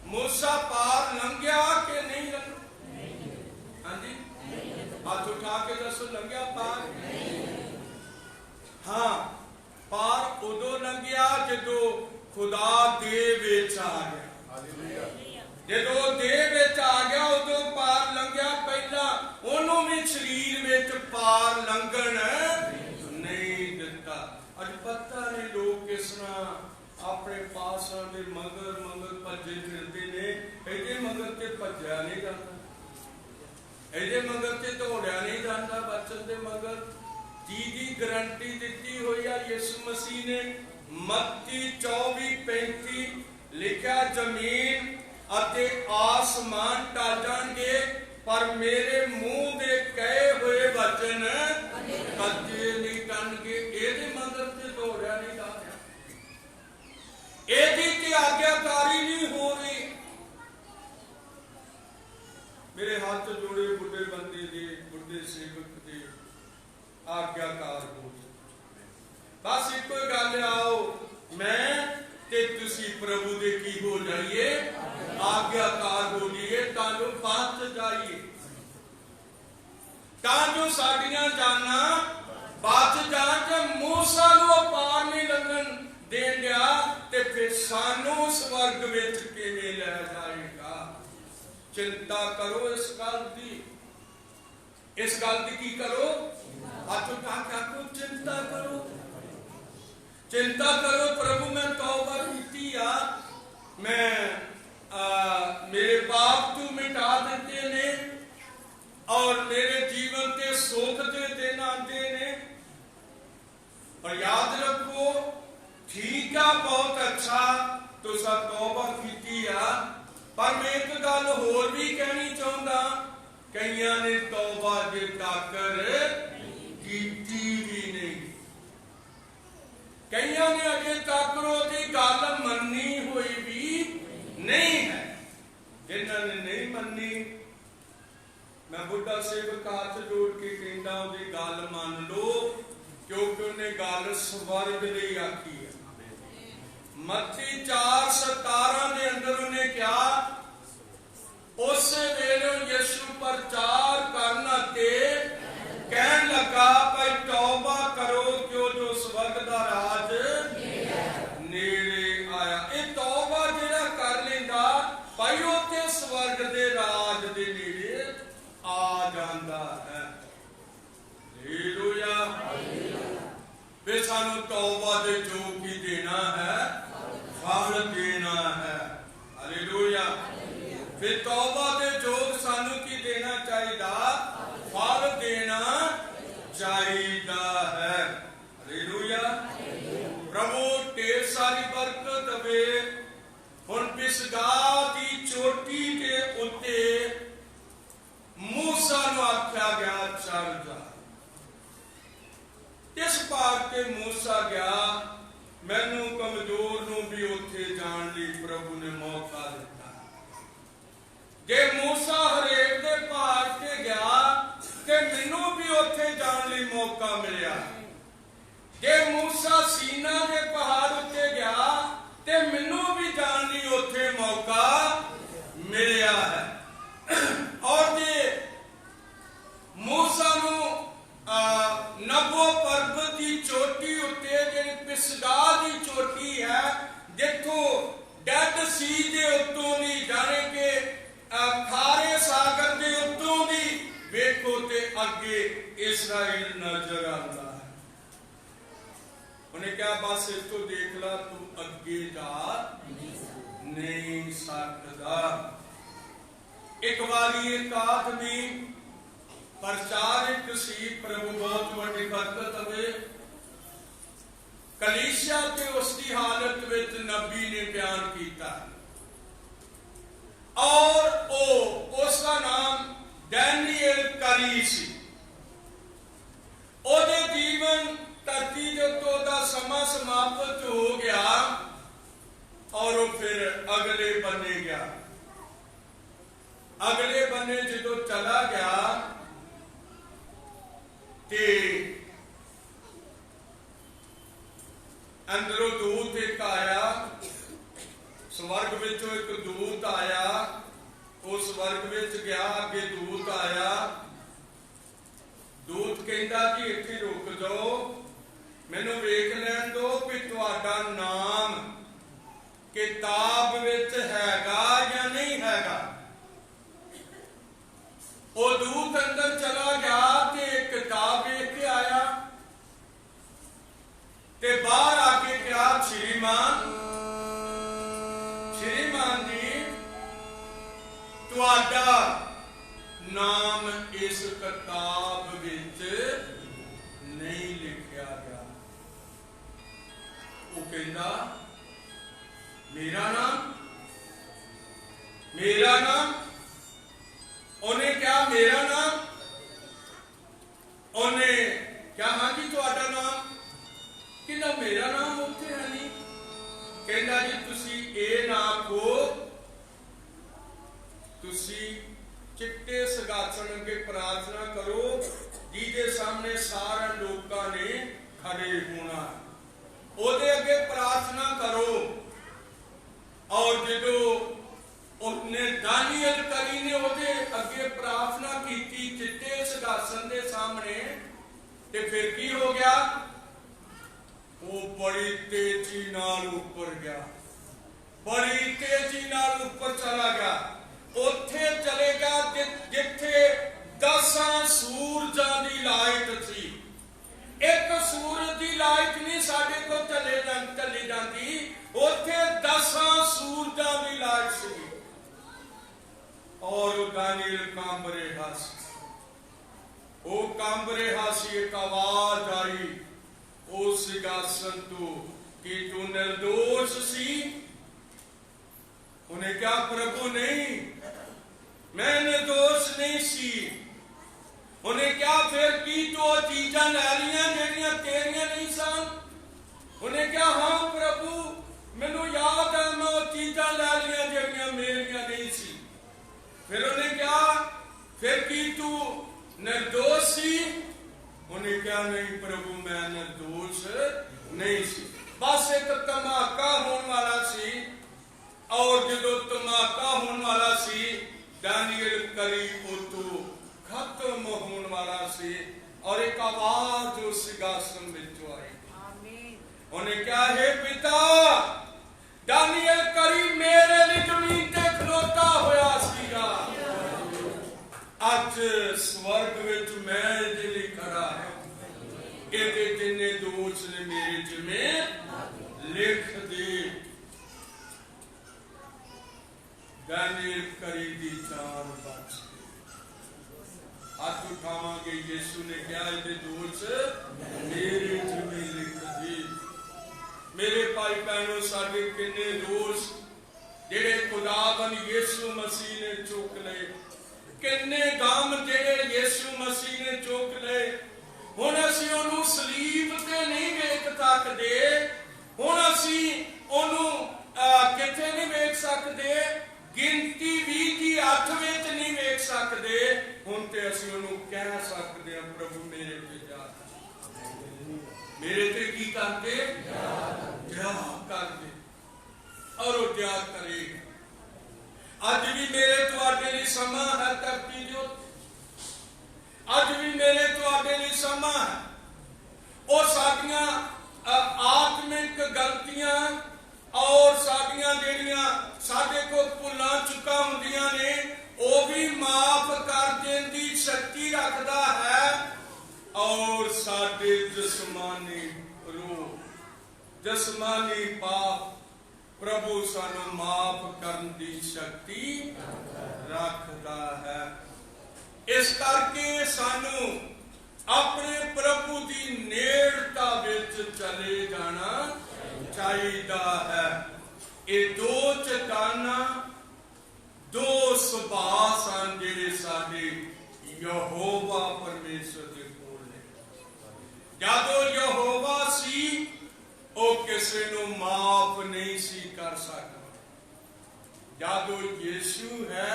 मूसा पार लंघिया कि नहीं लंघा? हाँ जी, हाथ उठा के दसो, लंघिया पार? हाँ, पार उदो लंघिया जदो खुदा दे विच आ गया। जदो दे विच आ गया उदो पार लंघिया। पहला ओनू भी शरीर विच पार लंघण नहीं दिता। अज पता नहीं लोग किस तरह अपने पासां दे मगर मगर भजे फिरदे ने। इहदे मगर ते भज्या नहीं जाता, इहदे मगर ते दौड़िया नहीं जाता, बचन दे मगर। जिहदी गारंटी दिती हुई है यीशु मसीह ने मत्ती 24:35 लिखा, जमीन अते आसमान टल जाणगे पर मेरे मुंह दे कहे हुए वचन कदे नहीं टलणगे। इहदे मगर ते दौड़िया नहीं जा रहा, इहदी ते आग्याकारी नहीं हो रही। मेरे हाथ जोड़े बुढ़े बंदे दे, बुढ़े सेवक दे आग्याकार हो। बस एको गल आओ, मैं ते तुसी प्रभु दे की हो जाइए, आग्याकार हो जाइए, तां बच जाइए, तां साडियां जाना बच जान। मूसा नूं पार नहीं लगन देण दिया ते फिर सानू स्वर्ग विच किवें लै जाएगा? चिंता करो इस गल दी, इस गल दी की करो? हाथ उठा के आखो, चिंता करो, चिंता करो। प्रभु मैं तौबा की आ, मैं मेरे पाप तू मिटा देते ने और मेरे जीवन के सुख दे दिन आते ने। और याद रखो, ठीक है, बहुत अच्छा तुसा तौबा की आ, पर मैं एक गल होर भी कहनी चाहता, कईयां ने तौबा जे ताकर कीती भी नहीं, कईयां ने अजे तक ओदी गल मन्नी हुई भी नहीं है। जिन्हां ने नहीं मन्नी, मैं बुढ़ा सेवक हाथ जोड़ के कहता ओदी गल मान लो, क्योंकि उन्हें गल स्वर्ग लई आखी है। मत्ती 4:17 के अंदर उन्हें क्या, उस वेले यीशु प्रचार करना ते कहन लगा, भाई तौबा करो क्यों जो स्वर्ग दा राज नेड़े आया। ये तौबा जेड़ा कर लेंदा भाई ओते स्वर्ग दे राज दे नेड़े आ जांदा है। हालेलुया। वे सानू तौबा दे जो की देना है, फल देना है। हालेलुया। फिर तौबा दे जोग सानू की देना चाहिदा, फल देना चाहिदा है। हालेलुया। प्रभु ढेर सारी बरकत दे। हुण पिसगा दी चोटी के उत्ते मूसा नूं आख्या गया चल जा। इस पार ते मूसा गया, मैनू कमजोर नूं भी उत्थे जाण लई प्रभु ने मौका दिता। जे मूसा हरेक दे पहाड़ ते गया ते मैनू भी उत्थे जाण लई मौका मिलिया। जे मूसा ਉਹਨੇ ਕਿਹਾ ਬਸ ਇੱਥੋਂ ਦੇਖ ਲਾ, ਤੂੰ ਅੱਗੇ ਜਾ ਨਹੀਂ ਸਕਦਾ। ਇੱਕ ਵਾਰੀ ਇੱਕ ਆਦਮੀ ਪ੍ਰਚਾਰਕ ਸੀ, ਪ੍ਰਭੂ ਬਹੁਤ ਵੱਡੀ ਬਰਕਤ ਹੋਵੇ, ਕਲੀਸਿਆ ਤੇ ਉਸ ਦੀ ਹਾਲਤ ਵਿੱਚ ਨਬੀ ਨੇ ਬਿਆਨ ਕੀਤਾ, ਔਰ ਉਸ ਦਾ ਨਾਮ ਡੈਨੀਅਲ ਕਰੀ ਸੀ। ਉਹਦੇ ਜੀਵਨ ਧਰਤੀ ਦੇ ਉੱਤੋਂ ਦਾ ਸਮਾਂ ਸਮਾਪਤ ਹੋ ਗਿਆ ਔਰ ਉਹ ਫਿਰ ਅਗਲੇ ਬੰਨੇ ਗਿਆ। ਅਗਲੇ ਬੰਨੇ ਜਦੋਂ ਚਲਾ ਗਿਆ ਤੇ ਅੰਦਰੋਂ ਦੂਤ ਇੱਕ ਆਇਆ, ਸਵਰਗ ਵਿੱਚੋਂ ਇੱਕ ਦੂਤ ਆਇਆ, ਉਹ ਸਵਰਗ ਵਿੱਚ ਗਿਆ, ਅੱਗੇ ਦੂਤ ਆਇਆ। ਦੂਤ ਕਹਿੰਦਾ ਕਿ ਇੱਥੇ ਰੁਕ ਜਾਓ, ਮੈਨੂੰ ਵੇਖ ਲੈਣ ਦਿਓ ਕਿ ਤੁਹਾਡਾ ਨਾਮ ਕਿਤਾਬ ਵਿੱਚ ਹੈਗਾ ਜਾਂ ਨਹੀਂ ਹੈਗਾ। ਉਹ ਦੂਤ ਅੰਦਰ ਚਲਾ ਗਿਆ ਤੇ ਇੱਕ ਕਿਤਾਬ ਵੇਖ ਕੇ ਆਇਆ ਤੇ ਬਾਹਰ ਆ ਕੇ ਕਿਹਾ, ਸ਼੍ਰੀਮਾਨ ਜੀ, ਤੁਹਾਡਾ ਨਾਮ ਇਸ ਕਿਤਾਬ ਵਿੱਚ ਨਹੀਂ ਲਿਖਿਆ ਗਿਆ। ਉਹ ਕਹਿੰਦਾ, ਮੇਰਾ ਨਾਮ? ਉਹਨੇ ਕਿਹਾ, ਮੇਰਾ ਨਾਮ? ਉਹਨੇ ਕਿਹਾ, ਹਾਂਜੀ ਤੁਹਾਡਾ ਨਾਮ? ਕਹਿੰਦਾ, ਮੇਰਾ ਨਾਮ ਉੱਥੇ ਹੈ ਨਹੀਂ। ਕਹਿੰਦਾ, ਜੀ ਤੁਸੀਂ ਇਹ ਨਾ ਆਖੋ, ਤੁਸੀਂ ਚਿੱਟੇ ਸਿੰਘਾਸਣ ਅੱਗੇ ਪ੍ਰਾਰਥਨਾ ਕਰੋ ਜਿਹਦੇ ਸਾਹਮਣੇ ਸਾਰੇ ਲੋਕਾਂ ਨੇ ਖੜੇ ਹੋਣਾ, ਉਹਦੇ ਅੱਗੇ ਪ੍ਰਾਰਥਨਾ ਕਰੋ। ਔਰ ਜਦੋਂ ਉਹਨੇ ਦਾਨੀਅਲ ਕਰੀ ਨੇ ਉਹਦੇ ਅੱਗੇ ਪ੍ਰਾਰਥਨਾ ਕੀਤੀ ਚਿੱਟੇ ਸਿੰਘਾਸਣ ਦੇ ਸਾਹਮਣੇ, ਤੇ ਫਿਰ ਕੀ ਹੋ ਗਿਆ? ਉਹ ਬੜੀ ਤੇਜ਼ੀ ਨਾਲ ਉੱਪਰ ਗਿਆ, ਬੜੀ ਤੇਜ਼ੀ ਨਾਲ ਉੱਪਰ ਚਲਾ ਗਿਆ। ਉੱਥੇ ਚਲੇਗਾ ਜਿੱਥੇ 10 ਸੂਰਜਾਂ ਦੀ ਲਾਈਟ ਸੀ। ਇੱਕ ਸੂਰਜ ਦੀ ਲਾਈਟ ਨਹੀਂ ਸਾਡੇ ਕੋਲ ਚੱਲੀ ਜਾਂਦੀ, ਉੱਥੇ 10 ਸੂਰਜਾਂ ਦੀ ਲਾਈਟ ਸੀ। ਔਰ ਉਹ ਦਾਨੀਏਲ ਕੰਬ ਰਿਹਾ ਸੀ, ਉਹ ਕੰਬ ਰਿਹਾ ਸੀ। ਇੱਕ ਆਵਾਜ਼ ਆਈ ਉਸ ਸਿੰਘਾਸਣ ਤੋਂ ਕਿ ਤੂੰ ਨਿਰਦੋਸ਼ ਸੀ। ਉਹਨੇ ਕਿਹਾ, ਪ੍ਰਭੂ ਨਹੀਂ, ਮੈਂ ਨਿਰਦੋਸ਼ ਨਹੀਂ ਸੀ। ਉਹਨੇ ਕਿਹਾ, ਫਿਰ ਕੀ ਤੂੰ ਉਹ ਚੀਜ਼ਾਂ ਲੈ ਲਈਆਂ ਜਿਹੜੀਆਂ ਤੇਰੀਆਂ ਨਹੀਂ ਸਨ? ਉਹਨੇ ਕਿਹਾ, ਹਾਂ ਪ੍ਰਭੂ, ਮੈਨੂੰ ਯਾਦ ਹੈ, ਮੈਂ ਉਹ ਚੀਜ਼ਾਂ ਲੈ ਲਈਆਂ ਜਿਹੜੀਆਂ ਮੇਰੀਆਂ ਨਹੀਂ ਸੀ। ਫਿਰ ਉਹਨੇ ਕਿਹਾ, ਫਿਰ ਕੀ ਤੂੰ ਨਿਰਦੋਸ਼ ਸੀ? ਉਹਨੇ ਕਿਹਾ, ਨਹੀਂ ਪ੍ਰਭੂ, ਮੈਂ ਨਿਰਦੋਸ਼ ਨਹੀਂ ਸੀ। ਬਸ ਇੱਕ ਧਮਾਕਾ ਹੋਣ ਵਾਲਾ ਸੀ, ਔਰ ਜਦੋਂ ਧਮਾਕਾ ਹੋਣ ਵਾਲਾ ਸੀ, ਦਾਨੀਏਲ ਕਰੀ ਉਤੋਂ ਖਤਮ ਹੋਣ ਵਾਲਾ ਸੀ, ਔਰ ਇੱਕ ਆਵਾਜ਼ ਉਸ ਸਿੰਘਾਸਣ ਵਿੱਚੋਂ ਆਈ। ਉਹਨੇ ਕਿਹਾ, हे ਪਿਤਾ, ਦਾਨੀਏਲ ਕਰੀ ਮੇਰੇ ਲਈ ਜ਼ਮੀਨ ਤੇ ਖਲੋਤਾ ਹੋਇਆ ਸੀਗਾ, ਅੱਜ ਸਵਰਗ ਵਿੱਚ ਮੈਂ ਇਹਦੇ ਲਈ ਖੜਾ ਹਾਂ, ਇਹਦੇ ਜਿੰਨੇ ਦੋਸ਼ ਨੇ ਮੇਰੇ ਜਿਵੇਂ ਲਿਖ ਦੇ। ਦਾਨੀਏਲ ਕਰੀ ਦੀ ਜਾਨ ਬਚ ਗਈ। ਹੱਥ ਉਠਾਵਾਂਗੇ, ਯਿਸੂ ਨੇ ਕਿਹਾ, ਇਹਦੇ ਦੋਸ਼ ਮੇਰੇ ਜਿਵੇਂ ਲਿਖ ਦੇ। ਮੇਰੇ ਭਾਈ ਭੈਣੋ, ਸਾਡੇ ਕਿੰਨੇ ਦੋਸ਼ ਜਿਹੜੇ ਖੁਦਾਵੰਦ ਯਿਸੂ ਮਸੀਹ ਨੇ ਚੁੱਕ ਲਏ, ਕਿੰਨੇ ਗਮ ਜਿਹੜੇ ਯਿਸੂ ਮਸੀਹ ਨੇ ਚੁੱਕ ਲਏ। ਹੁਣ ਅਸੀਂ ਉਹਨੂੰ ਸਲੀਬ ਤੇ ਨਹੀਂ ਵੇਖ ਸਕਦੇ, ਹੁਣ ਅਸੀਂ ਉਹਨੂੰ ਕਿੱਥੇ ਨਹੀਂ ਵੇਖ ਸਕਦੇ, ਗਿਣਤੀ 20 ਦੀ 8 ਵਿੱਚ ਨਹੀਂ ਵੇਖ ਸਕਦੇ। ਹੁਣ ਤੇ ਅਸੀਂ ਉਹਨੂੰ ਕਹਿ ਸਕਦੇ ਹਾਂ, ਪ੍ਰਭੂ ਮੇਰੇ ਤੇ ਜਾ, ਮੇਰੇ ਤੇ ਕੀ ਕਰਦੇ? ਦਇਆ ਕਰਦੇ। ਔਰ ਉਹ ਦਇਆ ਕਰੇਗਾ। ਅੱਜ ਵੀ ਮੇਰੇ ਤੁਹਾਡੇ ਲਈ ਸਮਾਂ ਹੈ ਧਰਤੀ ਦੇ ਉੱਤੇ, ਅੱਜ ਵੀ ਮੇਰੇ ਤੁਹਾਡੇ ਲਈ ਸਮਾਂ ਹੈ। ਉਹ ਸਾਡੀਆਂ ਆਤਮਿਕ ਗਲਤੀਆਂ ਔਰ ਸਾਡੀਆਂ ਜਿਹੜੀਆਂ ਸਾਡੇ ਕੋਲ ਭੁੱਲਾਂ ਚੁੱਕਾਂ ਹੁੰਦੀਆਂ ਨੇ, ਉਹ ਵੀ ਮਾਫ ਕਰ ਦੇਣ ਦੀ ਸ਼ਕਤੀ ਰੱਖਦਾ ਹੈ। ਔਰ ਸਾਡੇ ਜਿਸਮਾਨੀ ਰੂਹ ਜਸਮਾਨੀ ਪਾਪ ਪ੍ਰਭੂ ਸਾਨੂੰ ਮਾਫ ਕਰਨ ਦੀ ਸ਼ਕਤੀ ਰੱਖਦਾ ਹੈ। ਇਸ ਕਰਕੇ ਸਾਨੂੰ ਆਪਣੇ ਪ੍ਰਭੂ ਦੀ ਨੇੜਤਾ ਵਿੱਚ ਚਲੇ ਜਾਣਾ ਚਾਹੀਦਾ ਹੈ। ਇਹ ਦੋ ਚਟਾਨਾਂ, ਦੋ ਸੁਭਾਅ ਸਨ ਜਿਹੜੇ ਸਾਡੇ ਯਹੋਵਾ ਪਰਮੇਸ਼ਰ ਦੇ ਕੋਲ ਨੇ। ਜਦੋਂ ਯਹੋਵਾ ਸੀ ਉਹ ਕਿਸੇ ਨੂੰ ਮਾਫ ਨਹੀਂ ਸੀ ਕਰ ਸਕਦਾ। ਜਦੋਂ ਯੀਸ਼ੂ ਹੈ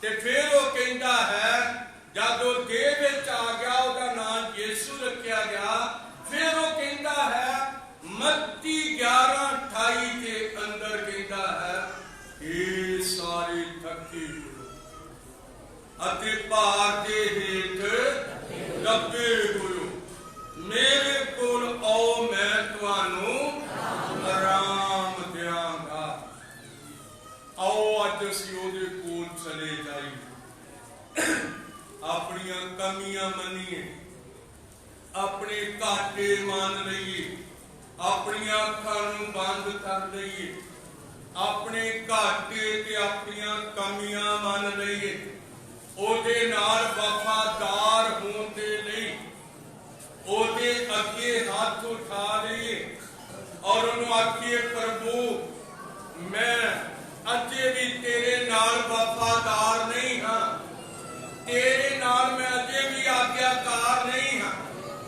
ਤੇ ਫਿਰ ਉਹ ਕਹਿੰਦਾ ਹੈ, ਜਦੋਂ ਦੇਹ ਵਿੱਚ ਆ ਗਿਆ ਉਹਦਾ ਨਾਮ ਯੀਸ਼ੂ ਰੱਖਿਆ ਗਿਆ। ਫਿਰ ਉਹ ਕਹਿੰਦਾ ਹੈ ਮੱਤੀ 11:28 ਦੇ ਅੰਦਰ ਕਹਿੰਦਾ ਹੈ, ਇਹ ਸਾਰੇ ਥੱਕੇ ਹੋਏ ਅਤੇ ਭਾਰ ਦੇ ਹੇਠ ਦੱਬੇ ਹੋਏ, ਮੇਰੇ ਕੋਲ ਆਓ ਮੈਂ ਤੁਹਾਨੂੰ ਆਰਾਮ ਦਿਆਂਗਾ। ਆਓ ਅੱਜ ਅਸੀਂ ਉਹਦੇ ਕੋਲ ਚਲੇ ਜਾਈਏ, ਆਪਣੀਆਂ ਕਮੀਆਂ ਮੰਨੀਏ, ਆਪਣੇ ਘਾਟੇ ਮੰਨ ਲਈਏ, ਆਪਣੀਆਂ ਅੱਖਾਂ ਨੂੰ ਬੰਦ ਕਰ ਲਈਏ, ਆਪਣੇ ਘਾਟੇ ਤੇ ਆਪਣੀਆਂ ਕਮੀਆਂ ਮੰਨ ਲਈਏ, ਉਹਦੇ ਨਾਲ ਵਫਾਦਾਰ ਹੋਣ ਦੇ ਲਈ ਉਹਦੇ ਅੱਗੇ ਹੱਥ ਉਠਾ ਲਈਏ ਔਰ ਉਹਨੂੰ ਆਖੀਏ, ਪ੍ਰਭੂ ਮੈਂ ਅਜੇ ਵੀ ਤੇਰੇ ਨਾਲ ਵਫਾਦਾਰ ਨਹੀਂ ਹਾਂ, ਤੇਰੇ ਨਾਲ ਮੈਂ ਅਜੇ ਵੀ ਆਗਿਆਕਾਰ ਨਹੀਂ ਹਾਂ।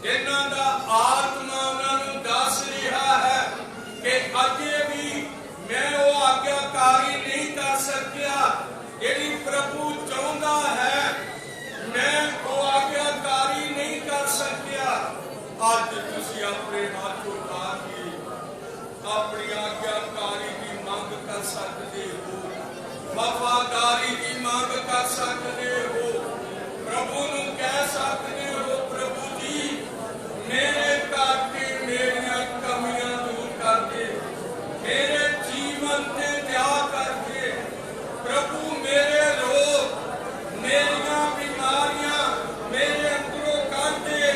ਜਿਨ੍ਹਾਂ ਦਾ ਆਤਮਾ ਉਹਨਾਂ ਨੂੰ ਦੱਸ ਰਿਹਾ ਹੈ ਕਿ ਅਜੇ ਵੀ ਮੈਂ ਉਹ ਆਗਿਆਕਾਰੀ ਨਹੀਂ ਕਰ ਸਕਿਆ ਜਿਹੜੀ ਪ੍ਰਭੂ ਚਾਹੁੰਦਾ ਹੈ, ਮੈਂ ਉਹ ਆਗਿਆਕਾਰੀ ਨਹੀਂ ਕਰ ਸਕਿਆ। ਅੱਜ ਤੁਸੀਂ ਆਪਣੇ ਹੱਥ ਉਠਾ ਕੇ ਆਪਣੀ ਆਗਿਆਕਾਰੀ ਦੀ ਮੰਗ ਕਰ ਸਕਦੇ ਹੋ, ਵਫਾਦਾਰੀ ਦੀ ਮੰਗ ਕਰ ਸਕਦੇ ਹੋ, ਪ੍ਰਭੂ ਨੂੰ ਕਹਿ ਸਕਦੇ ਹੋ, ਪ੍ਰਭੂ ਜੀ ਮੇਰੇ ਘਾਟੇ ਮੇਰੀਆਂ ਕਮੀਆਂ ਦੂਰ ਕਰ ਦੇ, ਮੇਰੇ ਜੀਵਨ ਤੇ ਦਇਆ ਕਰ ਦੇ, ਪ੍ਰਭੂ ਮੇਰੇ ਰੋਗ ਮੇਰੀਆਂ ਬਿਮਾਰੀਆਂ ਮੇਰੇ ਅੰਦਰੋਂ ਕੱਢ ਦੇ।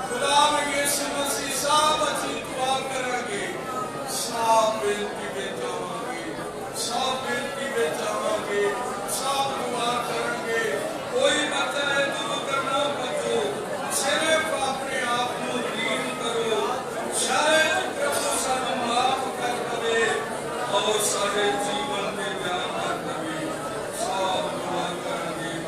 ਖੁਦਾ ਯਿਸੂ ਮਸੀਹ ਸਾਹਿਬ ਅਸੀਂ ਦੁਆ ਕਰਾਂਗੇ, ਸਾਬ ਬੇਨਤੀ ਵਿੱਚ ਆਵਾਂਗੇ, ਸਾਬ ਬੇਨਤੀ ਵਿੱਚ ਆਵਾਂਗੇ, ਸਾਬ ਦੁਆ ਕਰਾਂਗੇ। ਕੋਈ ਮਤਲਬ ਦੂਰ ਕਰਨਾ ਪਤੋ, ਸਿਰਫ ਆਪਣੇ ਆਪ ਨੂੰ ਲੀਨ ਕਰੋ, ਸ਼ਾਇਦ ਪ੍ਰਭੂ ਸਾਨੂੰ ਮਾਫ ਕਰ ਦੇਵੇ ਔਰ ਸਾਡੇ ਜੀਵਨ ਤੇ ਦਇਆ ਕਰ ਦੇਵੇ। ਸਾਬ ਦੁਆ ਕਰਾਂਗੇ।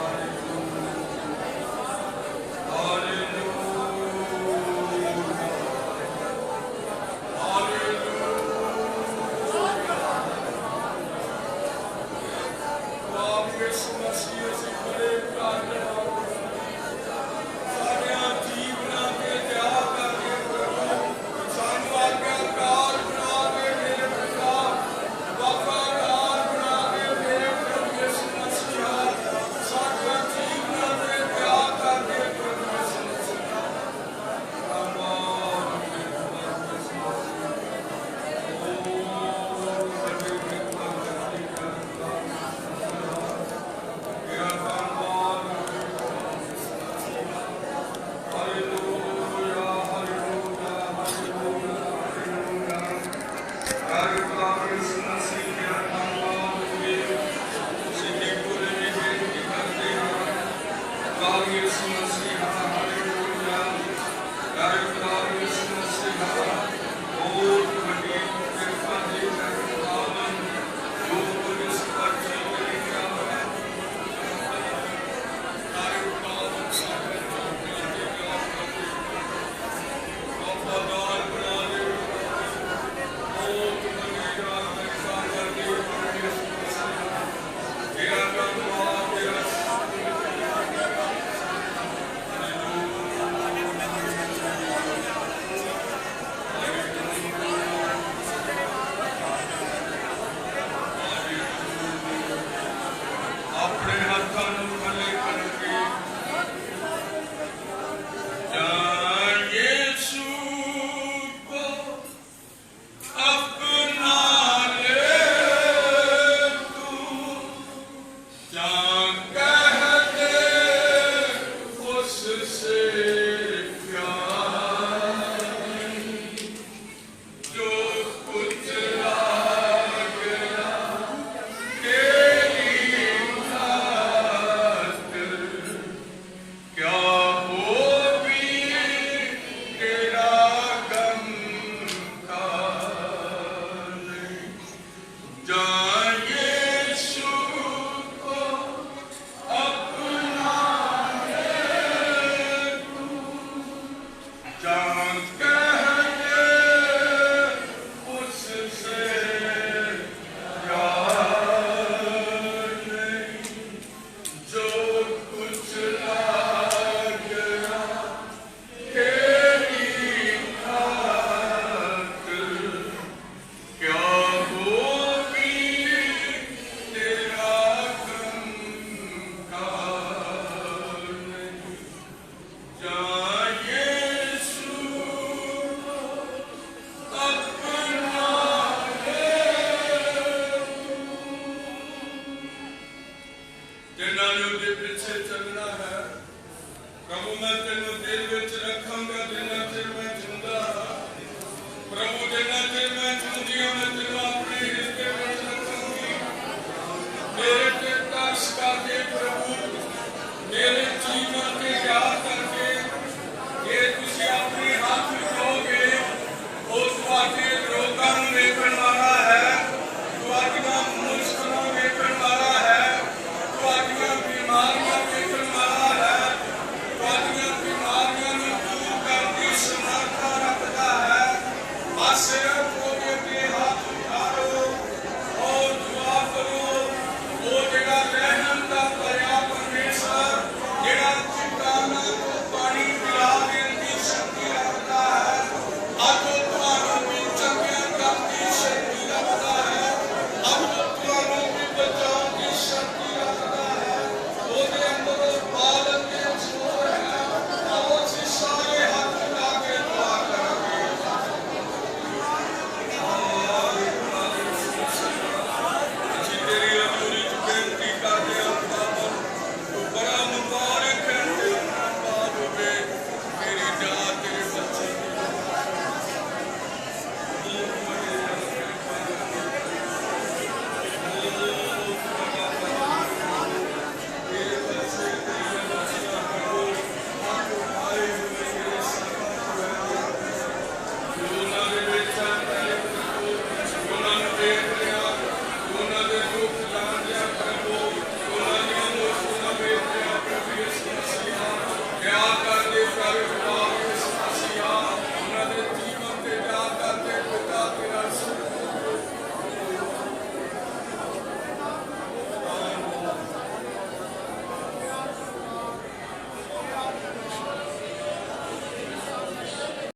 ਜਿੰਨਾ ਚਿਰ ਮੈਂ ਜਿਉਂਦੀ ਹਾਂ ਮੈਂ ਤੈਨੂੰ ਆਪਣੇ ਹਿਰਦੇ ਵਿੱਚ ਰੱਖਾਂਗੀ। ਮੇਰੇ ਤੇ ਤਰਸ ਕਰਕੇ ਪ੍ਰਭੂ, ਮੇਰੇ ਜੀਵਨ ਤੇ ਯਾਦ ਕਰਕੇ ਜੇ ਤੁਸੀਂ ਆਪਣੇ ਹੱਥ ਚੁੱਕੋਗੇ, ਉਹ ਤੁਹਾਡੇ ਰੋਗਾਂ ਨੂੰ ਵੇਖਣ ਵਾਲਾ ਹੈ, ਤੁਹਾਡੀਆਂ ਮੁਸ਼ਕਲਾਂ ਨੂੰ ਵੇਖਣ ਵਾਲਾ ਹੈ, ਤੁਹਾਡੀਆਂ ਬਿਮਾਰੀਆਂ ਵੇਖਣ ਵਾਲਾ ਹੈ, ਤੁਹਾਡੀਆਂ ਬਿਮਾਰੀਆਂ ਨੂੰ ਦੂਰ ਕਰਨ ਦੀ ਸਮਰੱਥਾ ਰੱਖਦਾ ਹੈ। ਬਸ ਸਿਰਫ